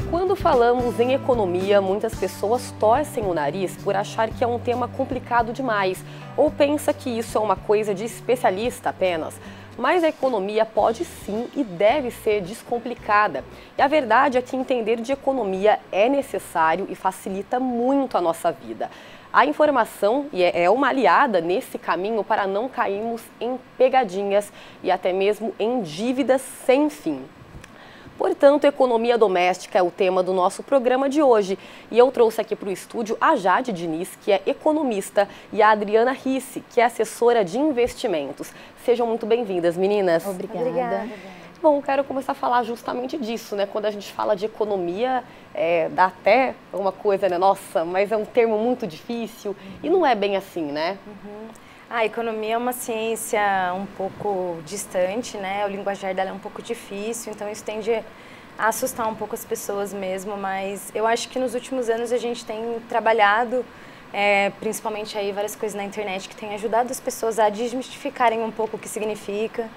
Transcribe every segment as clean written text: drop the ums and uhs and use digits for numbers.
Quando falamos em economia, muitas pessoas torcem o nariz por achar que é um tema complicado demais ou pensa que isso é uma coisa de especialista apenas. Mas a economia pode sim e deve ser descomplicada. E a verdade é que entender de economia é necessário e facilita muito a nossa vida. A informação é uma aliada nesse caminho para não cairmos em pegadinhas e até mesmo em dívidas sem fim. Portanto, economia doméstica é o tema do nosso programa de hoje. E eu trouxe aqui para o estúdio a Jade Diniz, que é economista, e a Adriana Risse, que é assessora de investimentos. Sejam muito bem-vindas, meninas. Obrigada. Bom, quero começar a falar justamente disso, né? Quando a gente fala de economia, dá até uma coisa, né? Nossa, mas é um termo muito difícil e não é bem assim, né? A economia é uma ciência um pouco distante, né? O linguajar dela é um pouco difícil, então isso tende a assustar um pouco as pessoas mesmo, mas eu acho que nos últimos anos a gente tem trabalhado, principalmente aí várias coisas na internet que têm ajudado as pessoas a desmistificarem um pouco o que significa.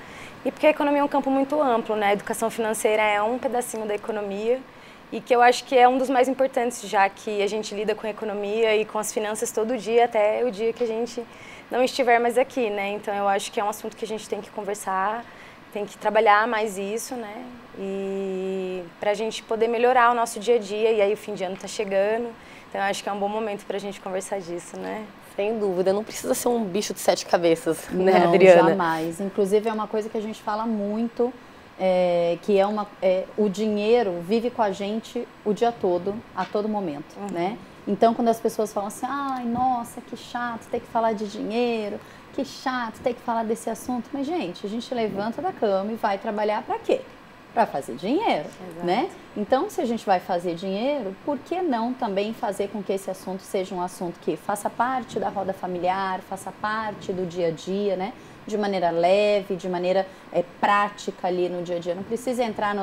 E porque a economia é um campo muito amplo, né? A educação financeira é um pedacinho da economia e que eu acho que é um dos mais importantes, já que a gente lida com a economia e com as finanças todo dia, até o dia que a gente não estiver mais aqui, né? Então eu acho que é um assunto que a gente tem que conversar, tem que trabalhar mais isso, né? E para a gente poder melhorar o nosso dia a dia, e aí o fim de ano está chegando, então eu acho que é um bom momento para a gente conversar disso, né? Sem dúvida, não precisa ser um bicho de 7 cabeças, né, não, Adriana? Jamais. Inclusive é uma coisa que a gente fala muito, que o dinheiro vive com a gente o dia todo, a todo momento, né? Então, quando as pessoas falam assim, ai, nossa, que chato ter que falar de dinheiro, que chato ter que falar desse assunto. Mas, gente, a gente levanta da cama e vai trabalhar para quê? Para fazer dinheiro, né? Então, se a gente vai fazer dinheiro, por que não também fazer com que esse assunto seja um assunto que faça parte da roda familiar, faça parte do dia a dia, né? De maneira leve, de maneira prática ali no dia a dia. Não precisa entrar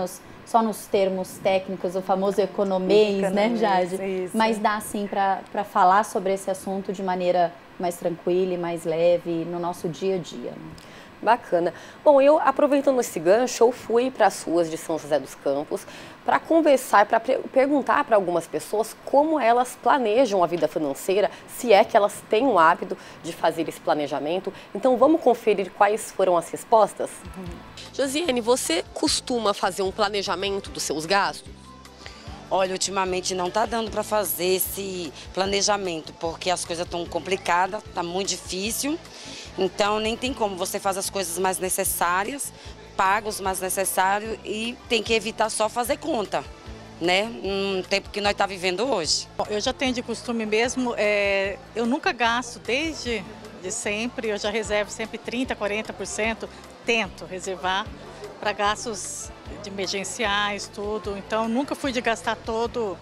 só nos termos técnicos, o famoso economês, né, Jade? Isso. Mas dá sim para falar sobre esse assunto de maneira mais tranquila e mais leve no nosso dia a dia. Né? Bacana. Bom, eu, aproveitando esse gancho, eu fui para as ruas de São José dos Campos para conversar, para perguntar para algumas pessoas como elas planejam a vida financeira, se é que elas têm o hábito de fazer esse planejamento. Então, vamos conferir quais foram as respostas? Josiane, você costuma fazer um planejamento dos seus gastos? Olha, ultimamente não está dando para fazer esse planejamento, porque as coisas estão complicadas, está muito difícil. Então, nem tem como você fazer as coisas mais necessárias, paga os mais necessários e tem que evitar só fazer conta, né? No tempo que nós estamos vivendo hoje. Eu já tenho de costume mesmo, eu nunca gasto desde sempre, eu já reservo sempre 30%, 40%, tento reservar para gastos de emergenciais, tudo. Então, nunca fui de gastar todo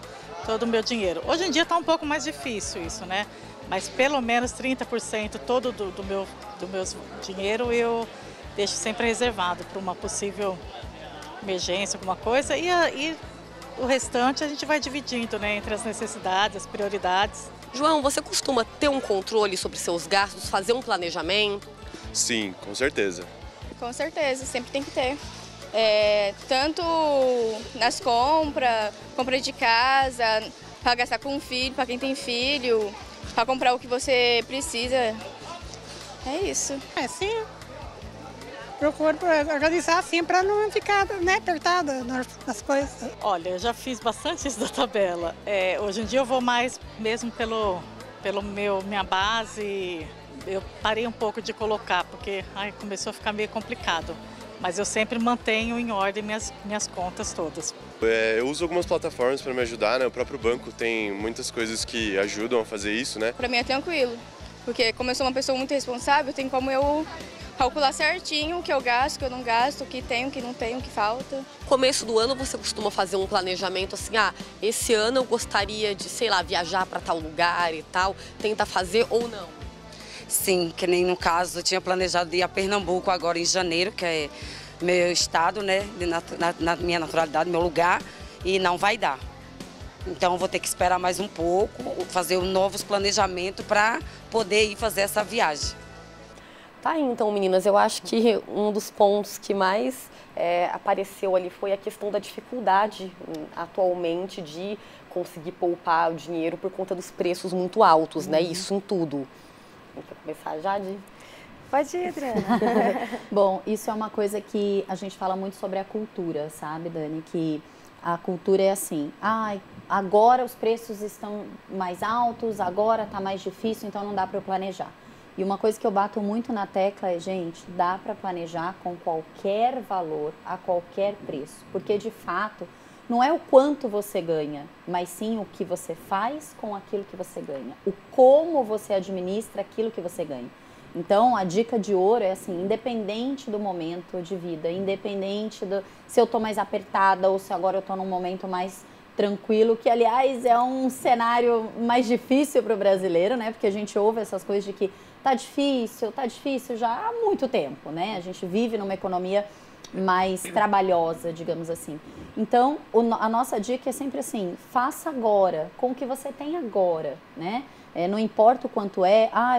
o meu dinheiro. Hoje em dia está um pouco mais difícil isso, né? Mas pelo menos 30% todo do meu dinheiro eu deixo sempre reservado para uma possível emergência, alguma coisa. E o restante a gente vai dividindo, né, entre as necessidades, as prioridades. João, você costuma ter um controle sobre seus gastos, fazer um planejamento? Sim, com certeza. Com certeza, sempre tem que ter. Tanto nas compras, compra de casa, para gastar com filho, para quem tem filho, para comprar o que você precisa. É isso. Sim. Procuro organizar assim para não ficar, né, apertada nas coisas. Olha, eu já fiz bastante isso da tabela. Hoje em dia eu vou mais mesmo pelo minha base. Eu parei um pouco de colocar, porque começou a ficar meio complicado. Mas eu sempre mantenho em ordem minhas contas todas. Eu uso algumas plataformas para me ajudar, né? O próprio banco tem muitas coisas que ajudam a fazer isso, né? Para mim é tranquilo, porque como eu sou uma pessoa muito responsável, tem como eu calcular certinho o que eu gasto, o que eu não gasto, o que tenho, o que não tenho, o que falta. No começo do ano você costuma fazer um planejamento assim, esse ano eu gostaria de, sei lá, viajar para tal lugar e tal, tenta fazer ou não? Sim, que nem no caso eu tinha planejado ir a Pernambuco agora em janeiro, que é meu estado, né, na minha naturalidade, meu lugar, e não vai dar. Então eu vou ter que esperar mais um pouco, fazer novos planejamentos para poder ir fazer essa viagem. Tá aí, então, meninas, eu acho que um dos pontos que mais apareceu ali foi a questão da dificuldade atualmente de conseguir poupar o dinheiro por conta dos preços muito altos, né? Isso em tudo. Quer começar, Jade? Pode ir, Adriana. Bom, isso é uma coisa que a gente fala muito sobre a cultura, sabe, Dani? Que a cultura é assim, agora os preços estão mais altos, agora está mais difícil, então não dá para eu planejar. E uma coisa que eu bato muito na tecla é, gente, dá para planejar com qualquer valor, a qualquer preço. Porque, de fato, não é o quanto você ganha, mas sim o que você faz com aquilo que você ganha. O como você administra aquilo que você ganha. Então, a dica de ouro é assim, independente do momento de vida, independente se eu estou mais apertada ou se agora eu estou num momento mais tranquilo, que, aliás, é um cenário mais difícil para o brasileiro, né? Porque a gente ouve essas coisas de que tá difícil já há muito tempo, né? A gente vive numa economia mais trabalhosa, digamos assim. Então, a nossa dica é sempre assim, faça agora, com o que você tem agora, né? Não importa o quanto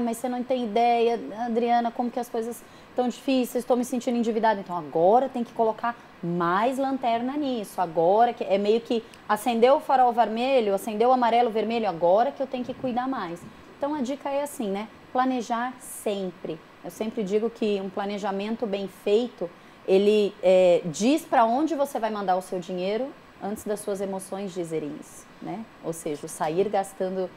mas você não tem ideia, Adriana, como que as coisas estão difíceis, estou me sentindo endividada. Então, agora tem que colocar mais lanterna nisso. Agora, que é meio que acendeu o farol vermelho, acendeu o amarelo, vermelho, agora que eu tenho que cuidar mais. Então, a dica é assim, né? Planejar sempre. Eu sempre digo que um planejamento bem feito, ele diz para onde você vai mandar o seu dinheiro antes das suas emoções dizerem isso, né? Ou seja, sair gastando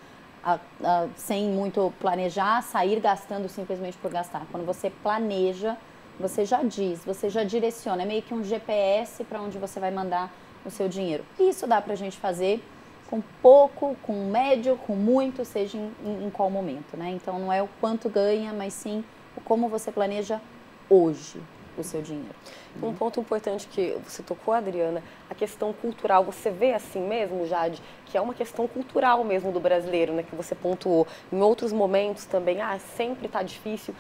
sem muito planejar, sair gastando simplesmente por gastar. Quando você planeja, você já diz, você já direciona, é meio que um GPS para onde você vai mandar o seu dinheiro. Isso dá para a gente fazer com pouco, com médio, com muito, seja em qual momento, né? Então não é o quanto ganha, mas sim o como você planeja hoje o seu dinheiro. Um ponto importante que você tocou, Adriana, a questão cultural. Você vê assim mesmo, Jade, que é uma questão cultural mesmo do brasileiro, né? Que você pontuou. Em outros momentos também, sempre está difícil.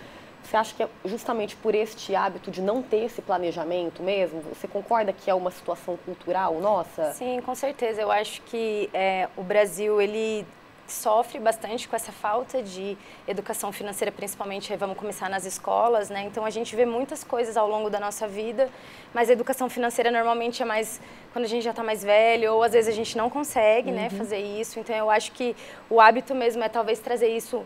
Você acha que é justamente por este hábito de não ter esse planejamento mesmo? Você concorda que é uma situação cultural nossa? Sim, com certeza. Eu acho que o Brasil, ele sofre bastante com essa falta de educação financeira, principalmente, vamos começar nas escolas, né? Então, a gente vê muitas coisas ao longo da nossa vida, mas a educação financeira normalmente é mais quando a gente já está mais velho, ou às vezes a gente não consegue, né, fazer isso. Então, eu acho que o hábito mesmo é talvez trazer isso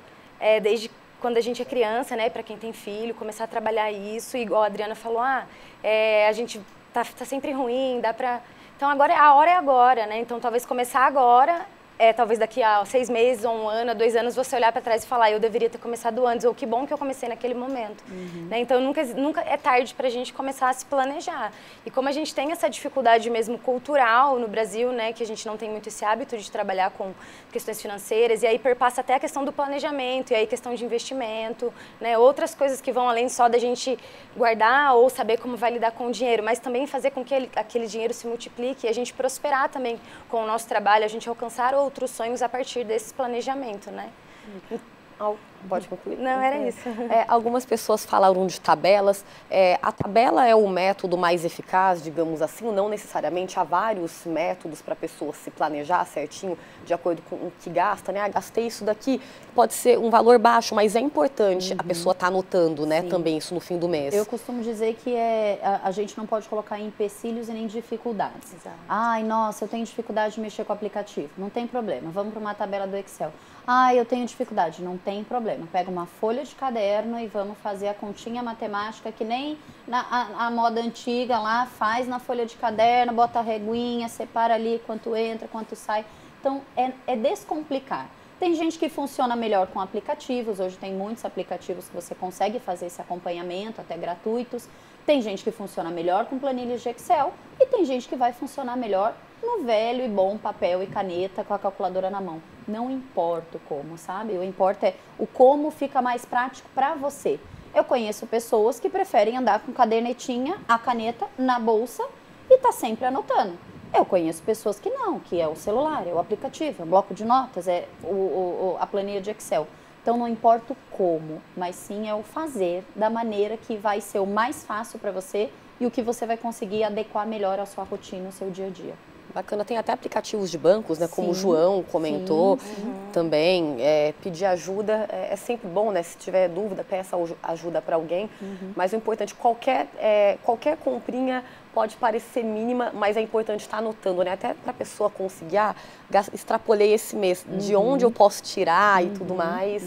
desde quando a gente é criança, né, para quem tem filho, começar a trabalhar isso, igual a Adriana falou, a gente tá sempre ruim, dá para... Então, agora a hora é agora, né? Então, talvez começar agora... talvez daqui a 6 meses, ou 1 ano, 2 anos, você olhar para trás e falar, eu deveria ter começado antes, ou que bom que eu comecei naquele momento. Né? Então, nunca é tarde para a gente começar a se planejar. E como a gente tem essa dificuldade mesmo cultural no Brasil, né, que a gente não tem muito esse hábito de trabalhar com questões financeiras, e aí perpassa até a questão do planejamento, e aí questão de investimento, né, outras coisas que vão além só da gente guardar ou saber como vai lidar com o dinheiro, mas também fazer com que aquele dinheiro se multiplique e a gente prosperar também com o nosso trabalho, a gente alcançar outros sonhos a partir desse planejamento, né? Pode concluir? Não, era isso. Algumas pessoas falaram de tabelas. A tabela é o método mais eficaz, digamos assim, não necessariamente. Há vários métodos para a pessoa se planejar certinho, de acordo com o que gasta, né? Gastei isso daqui, pode ser um valor baixo, mas é importante a pessoa estar anotando, né, também isso no fim do mês. Eu costumo dizer que a gente não pode colocar empecilhos e nem dificuldades. Exato. Nossa, eu tenho dificuldade de mexer com o aplicativo. Não tem problema, vamos para uma tabela do Excel. Eu tenho dificuldade, não tem problema. Pega uma folha de caderno e vamos fazer a continha matemática que nem a moda antiga lá, faz na folha de caderno, bota a reguinha, separa ali quanto entra, quanto sai. Então, é descomplicar. Tem gente que funciona melhor com aplicativos, hoje tem muitos aplicativos que você consegue fazer esse acompanhamento, até gratuitos. Tem gente que funciona melhor com planilhas de Excel e tem gente que vai funcionar melhor no velho e bom papel e caneta com a calculadora na mão. Não importa o como, sabe? O importa é o como fica mais prático para você. Eu conheço pessoas que preferem andar com cadernetinha, a caneta na bolsa e tá sempre anotando. Eu conheço pessoas que não, que é o celular, é o aplicativo, é o bloco de notas, é a planilha de Excel. Então não importa o como, mas sim é o fazer da maneira que vai ser o mais fácil para você e o que você vai conseguir adequar melhor à sua rotina, ao seu dia a dia. Bacana, tem até aplicativos de bancos, né? Como o João comentou também. Pedir ajuda é sempre bom, né? Se tiver dúvida, peça ajuda para alguém. Mas o importante, qualquer comprinha pode parecer mínima, mas é importante estar anotando, né? Até para a pessoa conseguir, extrapolei esse mês, de onde eu posso tirar e tudo mais.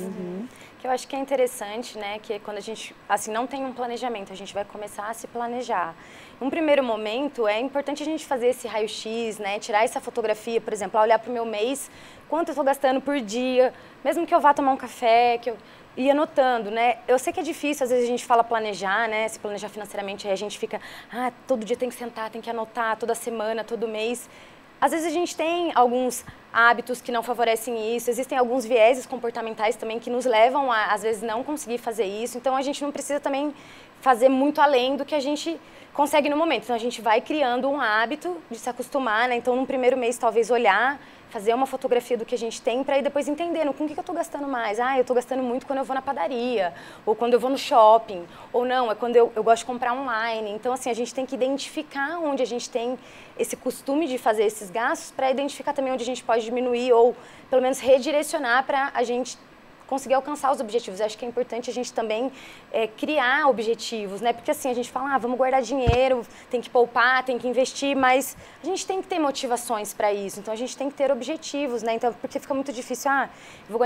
Que eu acho que é interessante, né, que quando a gente, assim, não tem um planejamento, a gente vai começar a se planejar. Num primeiro momento, é importante a gente fazer esse raio-x, né, tirar essa fotografia, por exemplo, olhar para o meu mês, quanto eu estou gastando por dia, mesmo que eu vá tomar um café, que eu ir anotando, né? Eu sei que é difícil, às vezes a gente fala planejar, né, se planejar financeiramente, aí a gente fica, todo dia tem que sentar, tem que anotar, toda semana, todo mês. Às vezes a gente tem alguns hábitos que não favorecem isso, existem alguns vieses comportamentais também que nos levam a, às vezes, não conseguir fazer isso. Então, a gente não precisa também fazer muito além do que a gente consegue no momento. Então, a gente vai criando um hábito de se acostumar, né? Então, num primeiro mês, talvez olhar, fazer uma fotografia do que a gente tem para ir depois entendendo com o que eu estou gastando mais. Eu estou gastando muito quando eu vou na padaria, ou quando eu vou no shopping, ou não, é quando eu gosto de comprar online. Então, assim, a gente tem que identificar onde a gente tem esse costume de fazer esses gastos para identificar também onde a gente pode diminuir ou, pelo menos, redirecionar para a gente conseguir alcançar os objetivos. Eu acho que é importante a gente também criar objetivos, né? Porque assim, a gente fala, vamos guardar dinheiro, tem que poupar, tem que investir, mas a gente tem que ter motivações para isso. Então, a gente tem que ter objetivos, né? Então, porque fica muito difícil, vou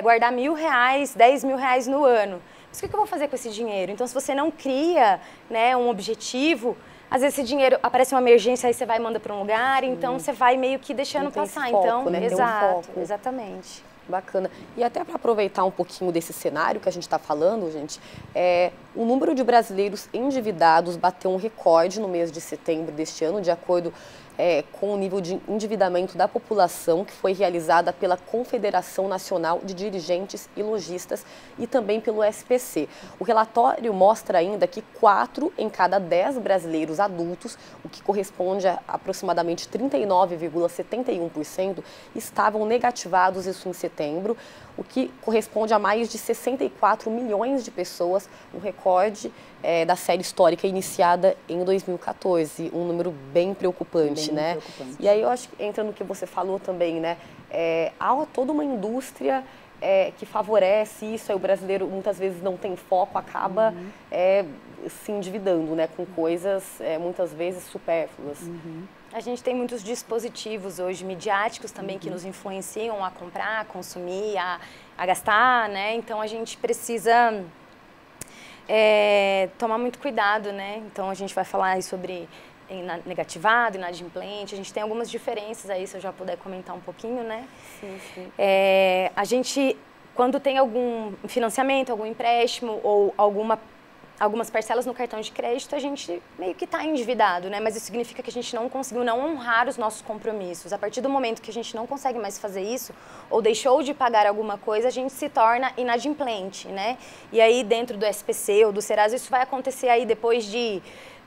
guardar R$1.000, R$10.000 no ano. Mas o que eu vou fazer com esse dinheiro? Então, se você não cria, né, um objetivo, às vezes esse dinheiro aparece uma emergência, aí você vai e manda para um lugar, então você vai meio que deixando passar. Foco, então, né? exato, Foco. Exatamente. Bacana. E até para aproveitar um pouquinho desse cenário que a gente está falando, gente, o número de brasileiros endividados bateu um recorde no mês de setembro deste ano, de acordo com o nível de endividamento da população, que foi realizada pela Confederação Nacional de Dirigentes e Lojistas e também pelo SPC. O relatório mostra ainda que 4 em cada 10 brasileiros adultos, o que corresponde a aproximadamente 39,71%, estavam negativados, isso em setembro, o que corresponde a mais de 64 milhões de pessoas, um recorde da série histórica iniciada em 2014, um número bem preocupante, né? E aí eu acho que entra no que você falou também, né? Há toda uma indústria que favorece isso, aí o brasileiro muitas vezes não tem foco, acaba se endividando, né? Com coisas muitas vezes supérfluas. A gente tem muitos dispositivos hoje midiáticos também que nos influenciam a comprar, a consumir, a gastar, né? Então a gente precisa tomar muito cuidado, né? Então a gente vai falar aí sobre negativado, inadimplente, a gente tem algumas diferenças aí, se eu já puder comentar um pouquinho, né? Sim, sim. A gente, quando tem algum financiamento, algum empréstimo ou algumas parcelas no cartão de crédito, a gente meio que está endividado, né? Mas isso significa que a gente não conseguiu honrar os nossos compromissos. A partir do momento que a gente não consegue mais fazer isso, ou deixou de pagar alguma coisa, a gente se torna inadimplente, né? E aí, dentro do SPC ou do Serasa, isso vai acontecer aí depois de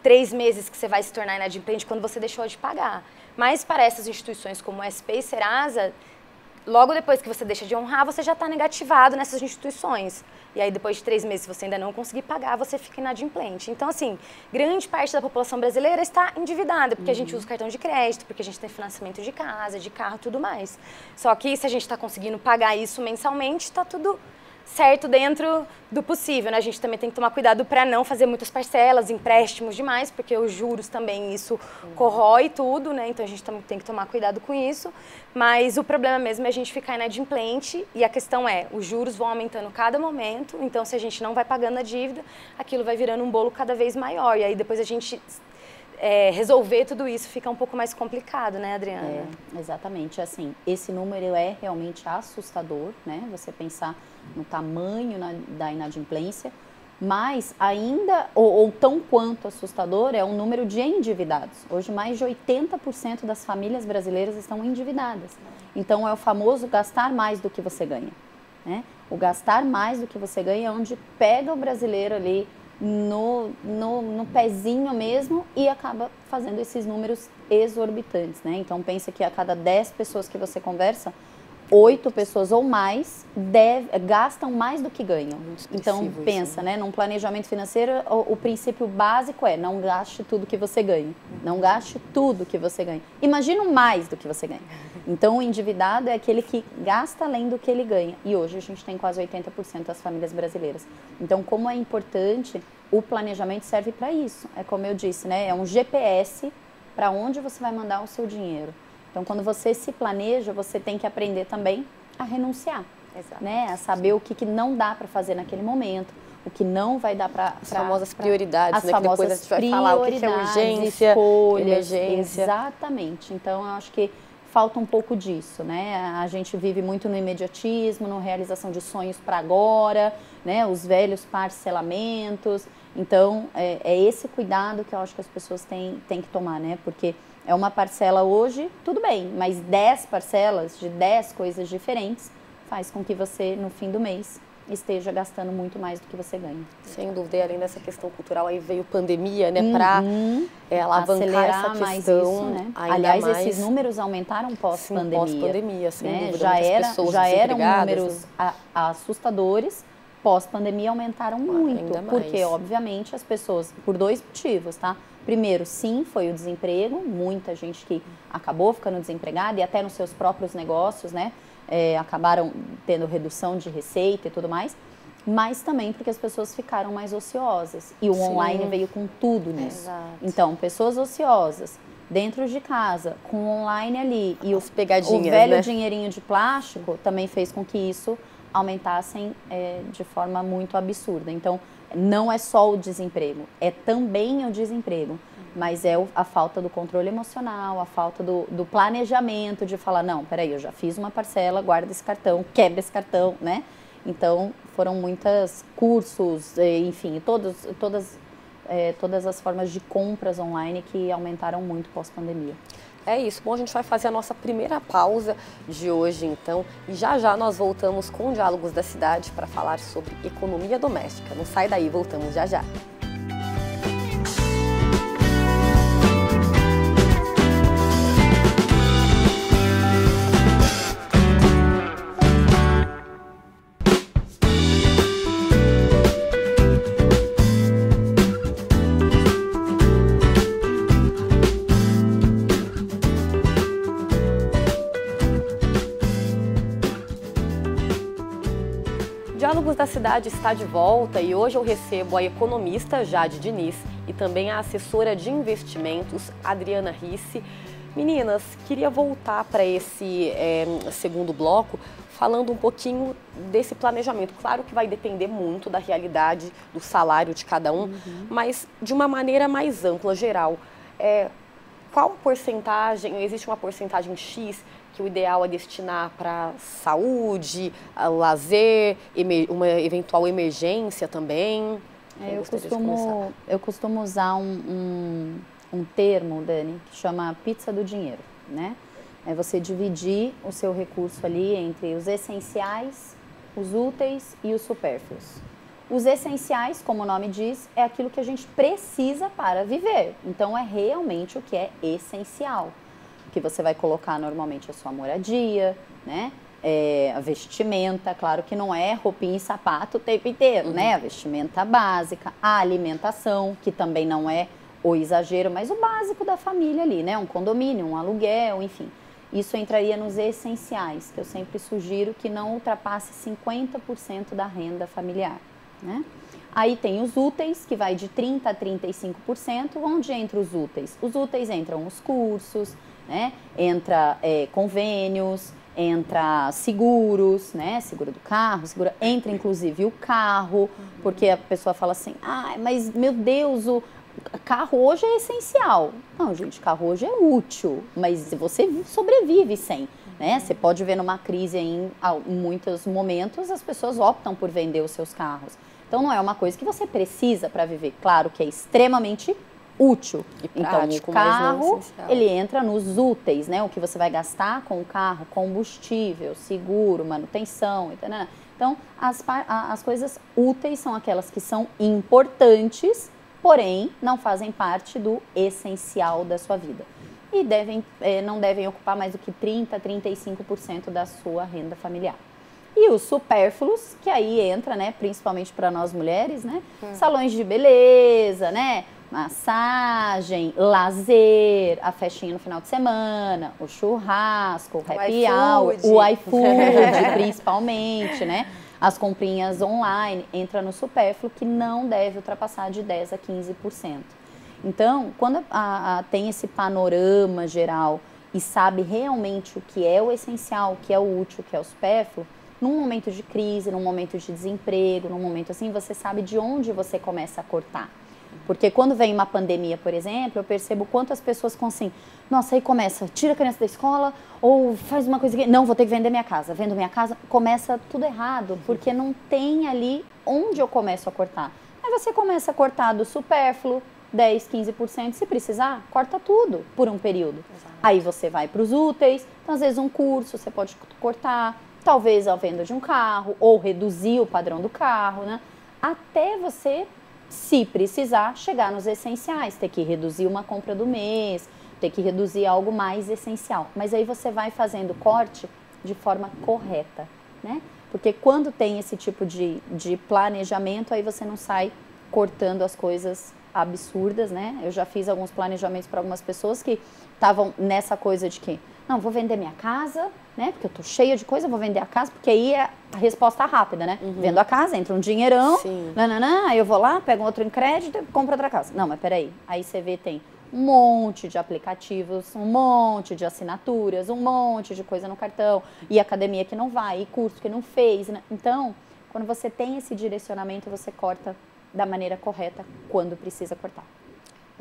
3 meses que você vai se tornar inadimplente, quando você deixou de pagar. Mas para essas instituições como o SP e Serasa, logo depois que você deixa de honrar, você já está negativado nessas instituições. E aí, depois de 3 meses, se você ainda não conseguir pagar, você fica inadimplente. Então, assim, grande parte da população brasileira está endividada, porque a gente usa o cartão de crédito, porque a gente tem financiamento de casa, de carro, tudo mais. Só que se a gente está conseguindo pagar isso mensalmente, está tudo certo dentro do possível, né? A gente também tem que tomar cuidado para não fazer muitas parcelas, empréstimos demais, porque os juros também, isso corrói tudo, né? Então a gente também tem que tomar cuidado com isso. Mas o problema mesmo é a gente ficar inadimplente e a questão os juros vão aumentando cada momento, então se a gente não vai pagando a dívida, aquilo vai virando um bolo cada vez maior. E aí depois a gente resolver tudo isso fica um pouco mais complicado, né, Adriana? Exatamente. Assim, esse número é realmente assustador, né? Você pensar no tamanho da inadimplência, mas ainda, ou tão quanto assustador, é o número de endividados. Hoje, mais de 80% das famílias brasileiras estão endividadas. Então, é o famoso gastar mais do que você ganha, né? O gastar mais do que você ganha é onde pega o brasileiro ali no pezinho mesmo e acaba fazendo esses números exorbitantes, né? Então, pensa que a cada 10 pessoas que você conversa, 8 pessoas ou mais gastam mais do que ganham. Então, pensa, né? Num planejamento financeiro, o princípio básico é não gaste tudo que você ganha. Não gaste tudo que você ganha. Imagina mais do que você ganha. Então, o endividado é aquele que gasta além do que ele ganha. E hoje a gente tem quase 80% das famílias brasileiras. Então, como é importante, o planejamento serve para isso. É como eu disse, né? É um GPS para onde você vai mandar o seu dinheiro. Então, quando você se planeja, você tem que aprender também a renunciar, né? A saber o que não dá para fazer naquele momento, o que não vai dar para... As famosas prioridades, as né? Que depois a gente vai falar o que é urgência, escolhas, emergência. Exatamente. Então, eu acho que falta um pouco disso, né? A gente vive muito no imediatismo, na realização de sonhos para agora, né? Os velhos parcelamentos. Então, é esse cuidado que eu acho que as pessoas têm que tomar, né? Porque é uma parcela hoje, tudo bem, mas 10 parcelas de 10 coisas diferentes faz com que você, no fim do mês, esteja gastando muito mais do que você ganha. Sem dúvida, e além dessa questão cultural, aí veio pandemia, né, para alavancar essa questão. Mais isso, né? Aliás, esses números aumentaram pós-pandemia. Pós-pandemia, sem dúvida. Já eram números assustadores, pós-pandemia aumentaram muito, porque, obviamente, as pessoas, por 2 motivos, tá? Primeiro, sim, foi o desemprego, muita gente que acabou ficando desempregada e até nos seus próprios negócios, né, acabaram tendo redução de receita e tudo mais, mas também porque as pessoas ficaram mais ociosas e o online veio com tudo nisso. Exato. Então, pessoas ociosas, dentro de casa, com o online ali e o pegadinhas, velho né? dinheirinho de plástico também fez com que isso aumentassem de forma muito absurda. Então, não é só o desemprego, é também o desemprego, mas é a falta do controle emocional, a falta do planejamento de falar, não, peraí, eu já fiz uma parcela, guarda esse cartão, quebra esse cartão, né? Então, foram muitos cursos, enfim, todas as formas de compras online que aumentaram muito pós-pandemia. É isso. Bom, a gente vai fazer a nossa primeira pausa de hoje, então, e já nós voltamos com Diálogos da Cidade para falar sobre economia doméstica. Não sai daí, voltamos já. Diálogos da Cidade está de volta e hoje eu recebo a economista Jade Diniz e também a assessora de investimentos Adriana Risse. Meninas, queria voltar para esse segundo bloco falando um pouquinho desse planejamento. Claro que vai depender muito da realidade do salário de cada um, mas de uma maneira mais ampla, geral. Qual a porcentagem, existe uma porcentagem X que o ideal é destinar para saúde, lazer, uma eventual emergência também? Eu costumo usar um termo, Dani, que chama pizza do dinheiro, né? É você dividir o seu recurso ali entre os essenciais, os úteis e os supérfluos. Os essenciais, como o nome diz, é aquilo que a gente precisa para viver. Então, é realmente o que é essencial. Que você vai colocar normalmente a sua moradia, né? A vestimenta, claro que não é roupinha e sapato o tempo inteiro, né? A vestimenta básica, a alimentação, que também não é o exagero, mas o básico da família ali, né? Um condomínio, um aluguel, enfim. Isso entraria nos essenciais, que eu sempre sugiro que não ultrapasse 50% da renda familiar, né? Aí tem os úteis, que vai de 30% a 35%. Onde entra os úteis? Os úteis entram os cursos, né? Entra convênios, entra seguros, né? Seguro do carro, entra inclusive o carro, porque a pessoa fala assim, mas meu Deus, o carro hoje é essencial. Não, gente, carro hoje é útil, mas você sobrevive sem, né? Você pode ver numa crise em muitos momentos, as pessoas optam por vender os seus carros. Então não é uma coisa que você precisa para viver. Claro que é extremamente útil. E prático, então, o carro, ele entra nos úteis, né? O que você vai gastar com o carro, combustível, seguro, manutenção, etc. Então, as coisas úteis são aquelas que são importantes, porém, não fazem parte do essencial da sua vida. e não devem ocupar mais do que 30% a 35% da sua renda familiar. E os supérfluos, que aí entra, né, principalmente para nós mulheres, né, salões de beleza, né, massagem, lazer, a festinha no final de semana, o churrasco, o happy hour, o iFood, principalmente, né, as comprinhas online, entra no supérfluo, que não deve ultrapassar de 10% a 15%. Então, quando tem esse panorama geral e sabe realmente o que é o essencial, o que é o útil, o que é o supérfluo, num momento de crise, num momento de desemprego, num momento assim, você sabe de onde você começa a cortar. Porque quando vem uma pandemia, por exemplo, eu percebo quantas pessoas ficam assim, nossa, aí começa, tira a criança da escola ou faz uma coisa que, não, vou ter que vender minha casa, vendo minha casa, começa tudo errado, porque não tem ali onde eu começo a cortar. Aí você começa a cortar do supérfluo, 10%, 15%, se precisar, corta tudo por um período. Exato. Aí você vai para os úteis, então às vezes um curso você pode cortar, talvez a venda de um carro, ou reduzir o padrão do carro, né? Até você, se precisar, chegar nos essenciais, ter que reduzir uma compra do mês, ter que reduzir algo mais essencial. Mas aí você vai fazendo corte de forma correta, né? Porque quando tem esse tipo de planejamento, aí você não sai cortando as coisas absurdas, né? Eu já fiz alguns planejamentos para algumas pessoas que estavam nessa coisa de que, não, vou vender minha casa, né? Porque eu tô cheia de coisa, vou vender a casa, porque aí é a resposta rápida, né? Vendo a casa, entra um dinheirão, aí eu vou lá, pego outro em crédito e compro outra casa. Não, mas peraí, aí você vê, tem um monte de aplicativos, um monte de assinaturas, um monte de coisa no cartão, e academia que não vai, e curso que não fez, né? Então, quando você tem esse direcionamento, você corta da maneira correta quando precisa cortar.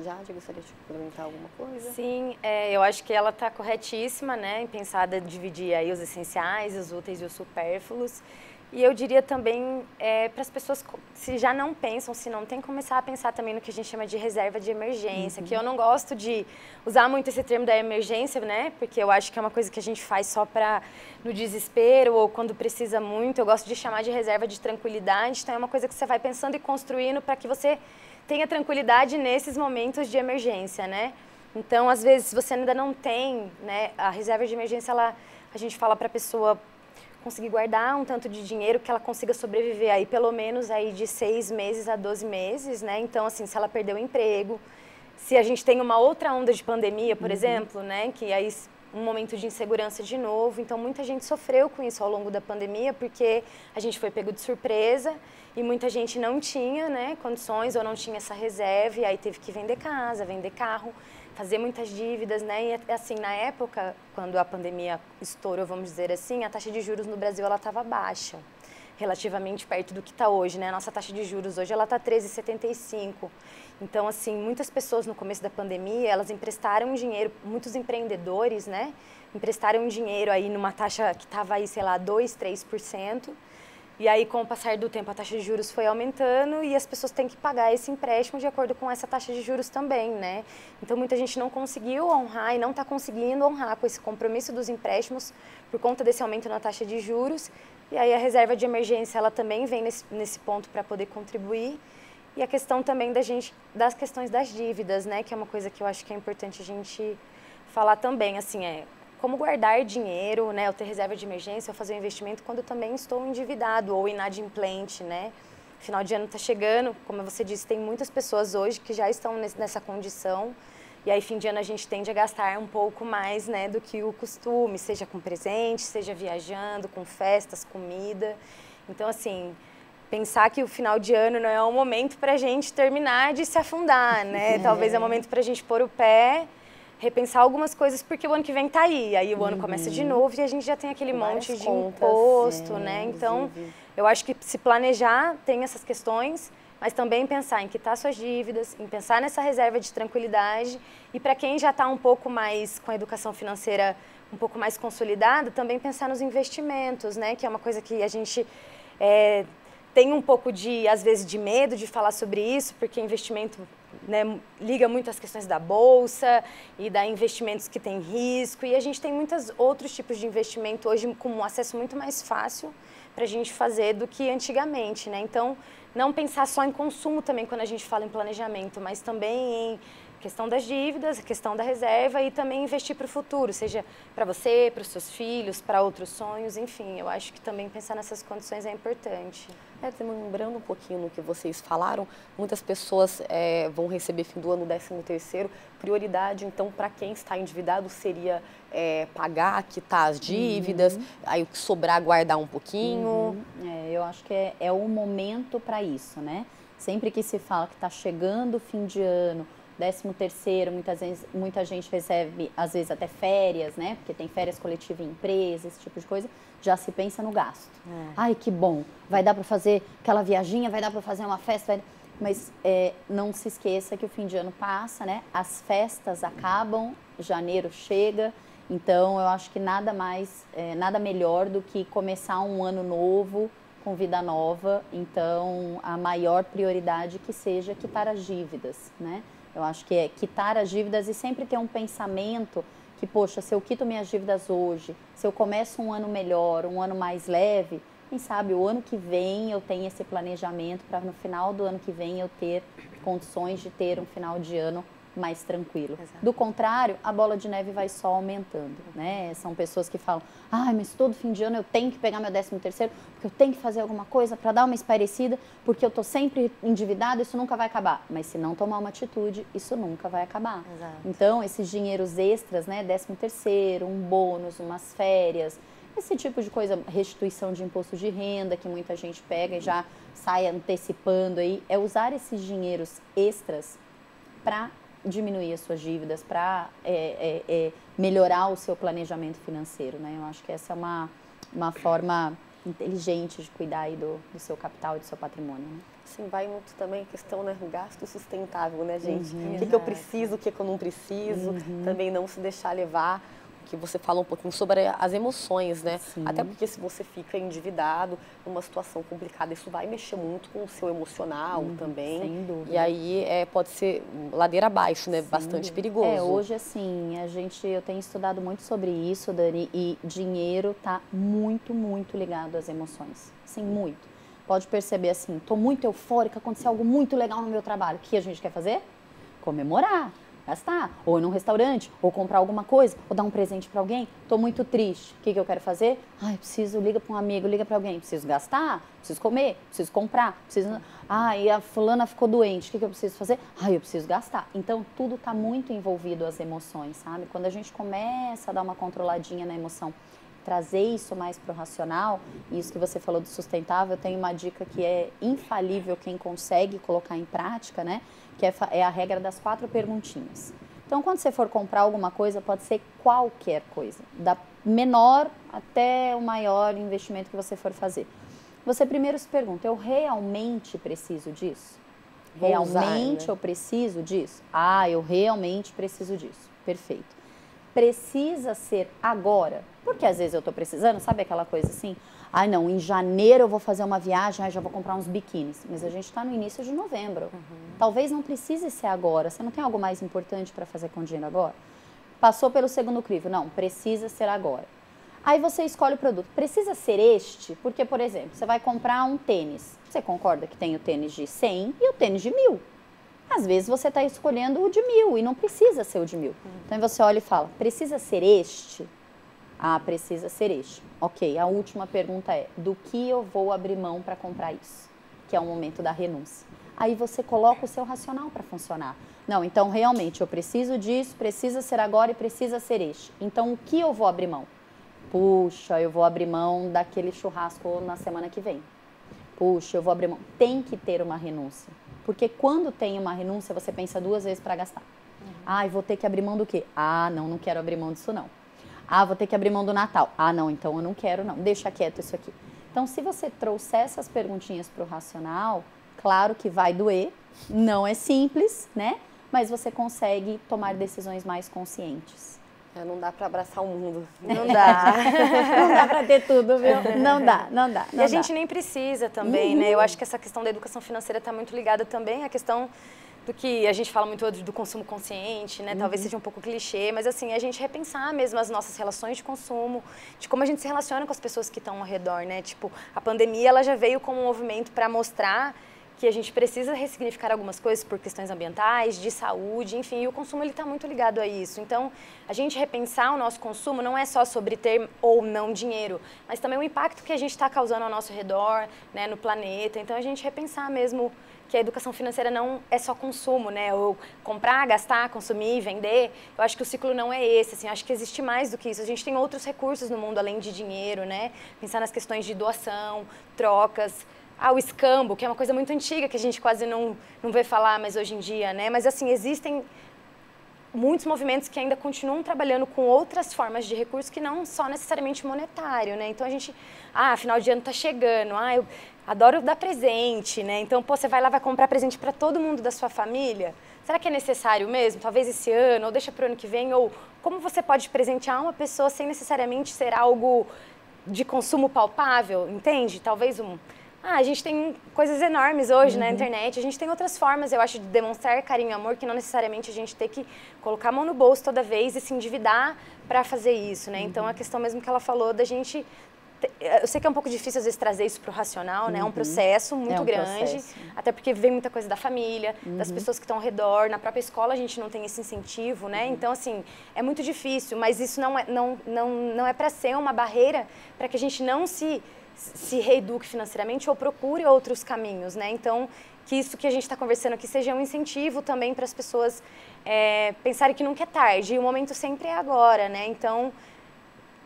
Jade, gostaria de complementar alguma coisa? Sim, eu acho que ela está corretíssima, né, em pensar em dividir aí os essenciais, os úteis e os supérfluos. E eu diria também para as pessoas, se já não pensam, se não tem, começar a pensar também no que a gente chama de reserva de emergência, que eu não gosto de usar muito esse termo da emergência, né, porque eu acho que é uma coisa que a gente faz só para no desespero ou quando precisa muito. Eu gosto de chamar de reserva de tranquilidade, então é uma coisa que você vai pensando e construindo para que você tenha tranquilidade nesses momentos de emergência, né? Então, às vezes, se você ainda não tem, né, a reserva de emergência, a gente fala para a pessoa conseguir guardar um tanto de dinheiro que ela consiga sobreviver aí pelo menos aí de 6 meses a 12 meses, né? Então, assim, se ela perdeu o emprego, se a gente tem uma outra onda de pandemia, por exemplo, né, que aí um momento de insegurança de novo. Então, muita gente sofreu com isso ao longo da pandemia, porque a gente foi pego de surpresa e muita gente não tinha, né, condições ou não tinha essa reserva, e aí teve que vender casa, vender carro, fazer muitas dívidas, né? E assim, na época, quando a pandemia estourou, vamos dizer assim, a taxa de juros no Brasil ela estava baixa, relativamente perto do que está hoje, né? A nossa taxa de juros hoje ela está 13,75. Então, assim, muitas pessoas no começo da pandemia, elas emprestaram dinheiro, muitos empreendedores, né? Emprestaram dinheiro aí numa taxa que estava aí, sei lá, 2%, 3%. E aí, com o passar do tempo, a taxa de juros foi aumentando e as pessoas têm que pagar esse empréstimo de acordo com essa taxa de juros também, né? Então, muita gente não conseguiu honrar e não está conseguindo honrar com esse compromisso dos empréstimos por conta desse aumento na taxa de juros. E aí, a reserva de emergência, ela também vem nesse ponto para poder contribuir. E a questão também das questões das dívidas, né? Que é uma coisa que eu acho que é importante a gente falar também, assim, como guardar dinheiro, né? Eu ter reserva de emergência, eu fazer um investimento quando eu também estou endividado ou inadimplente, né? Final de ano está chegando, como você disse, tem muitas pessoas hoje que já estão nessa condição. E aí, fim de ano, a gente tende a gastar um pouco mais, né, do que o costume, seja com presente, seja viajando, com festas, comida. Então, assim, pensar que o final de ano não é um momento para a gente terminar de se afundar, né? Talvez é um momento para a gente pôr o pé, repensar algumas coisas, porque o ano que vem tá aí o ano começa de novo e a gente já tem aquele monte de imposto, né? Então, eu acho que se planejar tem essas questões, mas também pensar em quitar suas dívidas, em pensar nessa reserva de tranquilidade e para quem já está um pouco mais com a educação financeira um pouco mais consolidada, também pensar nos investimentos, né? Que é uma coisa que a gente tem um pouco às vezes, de medo de falar sobre isso, porque investimento, né, liga muito às questões da bolsa e da investimentos que têm risco. E a gente tem muitos outros tipos de investimento hoje com um acesso muito mais fácil para a gente fazer do que antigamente, né? Então, não pensar só em consumo também quando a gente fala em planejamento, mas também em questão das dívidas, a questão da reserva e também investir para o futuro, seja para você, para os seus filhos, para outros sonhos, enfim, eu acho que também pensar nessas condições é importante. Lembrando um pouquinho no que vocês falaram, muitas pessoas vão receber fim do ano 13º, prioridade então para quem está endividado seria pagar, quitar as dívidas, aí o que sobrar guardar um pouquinho. Eu acho que é o momento para isso, né? Sempre que se fala que está chegando o fim de ano, 13º, muita gente recebe, às vezes, até férias, né? Porque tem férias coletivas em empresa, esse tipo de coisa, já se pensa no gasto. Ai, que bom, vai dar para fazer aquela viaginha, vai dar para fazer uma festa, mas não se esqueça que o fim de ano passa, né? As festas acabam, janeiro chega, então eu acho que nada melhor do que começar um ano novo, com vida nova, então a maior prioridade que seja quitar as dívidas, né? Eu acho que é quitar as dívidas e sempre ter um pensamento que, poxa, se eu quito minhas dívidas hoje, se eu começo um ano melhor, um ano mais leve, quem sabe o ano que vem eu tenho esse planejamento para no final do ano que vem eu ter condições de ter um final de ano mais tranquilo. Exato. Do contrário, a bola de neve vai só aumentando, né? São pessoas que falam, mas todo fim de ano eu tenho que pegar meu 13º, porque eu tenho que fazer alguma coisa para dar uma espairecida, porque eu tô sempre endividado, isso nunca vai acabar. Mas se não tomar uma atitude, isso nunca vai acabar. Exato. Então, esses dinheiros extras, né? 13º, um bônus, umas férias, esse tipo de coisa, restituição de imposto de renda, que muita gente pega e já sai antecipando aí, é usar esses dinheiros extras para diminuir as suas dívidas, para melhorar o seu planejamento financeiro, né? Eu acho que essa é uma forma inteligente de cuidar aí do seu capital e do seu patrimônio, né? Sim, vai muito também a questão, né, do gasto sustentável, né, gente? O que eu preciso, o que eu não preciso, também não se deixar levar. Que você fala um pouquinho sobre as emoções, né? Sim. Até porque se você fica endividado, numa situação complicada, isso vai mexer muito com o seu emocional também. Sem dúvida. E aí pode ser ladeira abaixo, né? Sem bastante dúvida. Perigoso. Hoje, assim, eu tenho estudado muito sobre isso, Dani, e dinheiro tá muito, muito ligado às emoções. Sim, muito. Pode perceber assim, tô muito eufórica, aconteceu algo muito legal no meu trabalho. O que a gente quer fazer? Comemorar. Gastar, ou ir num restaurante, ou comprar alguma coisa, ou dar um presente para alguém. Estou muito triste. O que eu quero fazer? Liga para um amigo, liga para alguém. Preciso gastar, preciso comer, preciso comprar, e a fulana ficou doente. O que eu preciso fazer? Eu preciso gastar. Então, tudo está muito envolvido as emoções, sabe? Quando a gente começa a dar uma controladinha na emoção, trazer isso mais para o racional, e isso que você falou do sustentável, eu tenho uma dica que é infalível quem consegue colocar em prática, né? Que é a regra das 4 perguntinhas. Então, quando você for comprar alguma coisa, pode ser qualquer coisa, da menor até o maior investimento que você for fazer. Você primeiro se pergunta, eu realmente preciso disso? Realmente eu preciso disso? Eu realmente preciso disso. Perfeito. Precisa ser agora? Porque às vezes eu estou precisando, sabe aquela coisa assim? Não, em janeiro eu vou fazer uma viagem, já vou comprar uns biquínis. Mas a gente está no início de novembro. Talvez não precise ser agora. Você não tem algo mais importante para fazer com o dinheiro agora? Passou pelo segundo crivo. Não, precisa ser agora. Aí você escolhe o produto. Precisa ser este? Porque, por exemplo, você vai comprar um tênis. Você concorda que tem o tênis de 100 e o tênis de 1000? Às vezes você está escolhendo o de 1000 e não precisa ser o de 1000. Então você olha e fala, precisa ser este? Precisa ser este. Ok, a última pergunta é, do que eu vou abrir mão para comprar isso? Que é o momento da renúncia. Aí você coloca o seu racional para funcionar. Não, então realmente eu preciso disso, precisa ser agora e precisa ser este. Então o que eu vou abrir mão? Puxa, eu vou abrir mão daquele churrasco na semana que vem. Puxa, eu vou abrir mão. Tem que ter uma renúncia. Porque quando tem uma renúncia, você pensa 2 vezes para gastar. Vou ter que abrir mão do quê? Não quero abrir mão disso não. Vou ter que abrir mão do Natal. Não, então eu não quero não. Deixa quieto isso aqui. Então, se você trouxer essas perguntinhas para o racional, claro que vai doer, não é simples, né? Mas você consegue tomar decisões mais conscientes. Não dá para abraçar o mundo. Não dá. Não dá para ter tudo, viu? Não dá. E a gente nem precisa também, né? Eu acho que essa questão da educação financeira está muito ligada também à questão do que a gente fala muito do consumo consciente, né? Talvez seja um pouco clichê, mas assim, a gente repensar mesmo as nossas relações de consumo, de como a gente se relaciona com as pessoas que estão ao redor, né? Tipo, a pandemia, ela já veio como um movimento para mostrar que a gente precisa ressignificar algumas coisas por questões ambientais, de saúde, enfim, e o consumo está muito ligado a isso. Então, a gente repensar o nosso consumo não é só sobre ter ou não dinheiro, mas também o impacto que a gente está causando ao nosso redor, né, no planeta. Então, a gente repensar mesmo que a educação financeira não é só consumo, né, ou comprar, gastar, consumir, vender. Eu acho que o ciclo não é esse, assim, eu acho que existe mais do que isso. A gente tem outros recursos no mundo além de dinheiro, né, pensar nas questões de doação, trocas. O escambo, que é uma coisa muito antiga, que a gente quase não vê falar mais hoje em dia, né? Mas, assim, existem muitos movimentos que ainda continuam trabalhando com outras formas de recursos que não só necessariamente monetário, né? Então, a gente... final de ano tá chegando. Eu adoro dar presente, né? Então, você vai lá, vai comprar presente para todo mundo da sua família. Será que é necessário mesmo? Talvez esse ano, ou deixa para o ano que vem? Ou como você pode presentear uma pessoa sem necessariamente ser algo de consumo palpável, entende? Talvez a gente tem coisas enormes hoje na internet, a gente tem outras formas, eu acho, de demonstrar carinho e amor, que não necessariamente a gente tem que colocar a mão no bolso toda vez e se endividar para fazer isso, né? Então, a questão mesmo que ela falou da gente... Eu sei que é um pouco difícil, às vezes, trazer isso para o racional, né? É um processo muito grande, processo. Até porque vem muita coisa da família, das pessoas que estão ao redor. Na própria escola, a gente não tem esse incentivo, né? Então, assim, é muito difícil, mas isso não é para ser uma barreira para que a gente não se reeduque financeiramente ou procure outros caminhos, né? Então, que isso que a gente está conversando aqui seja um incentivo também para as pessoas pensarem que nunca é tarde, e o momento sempre é agora, né? Então,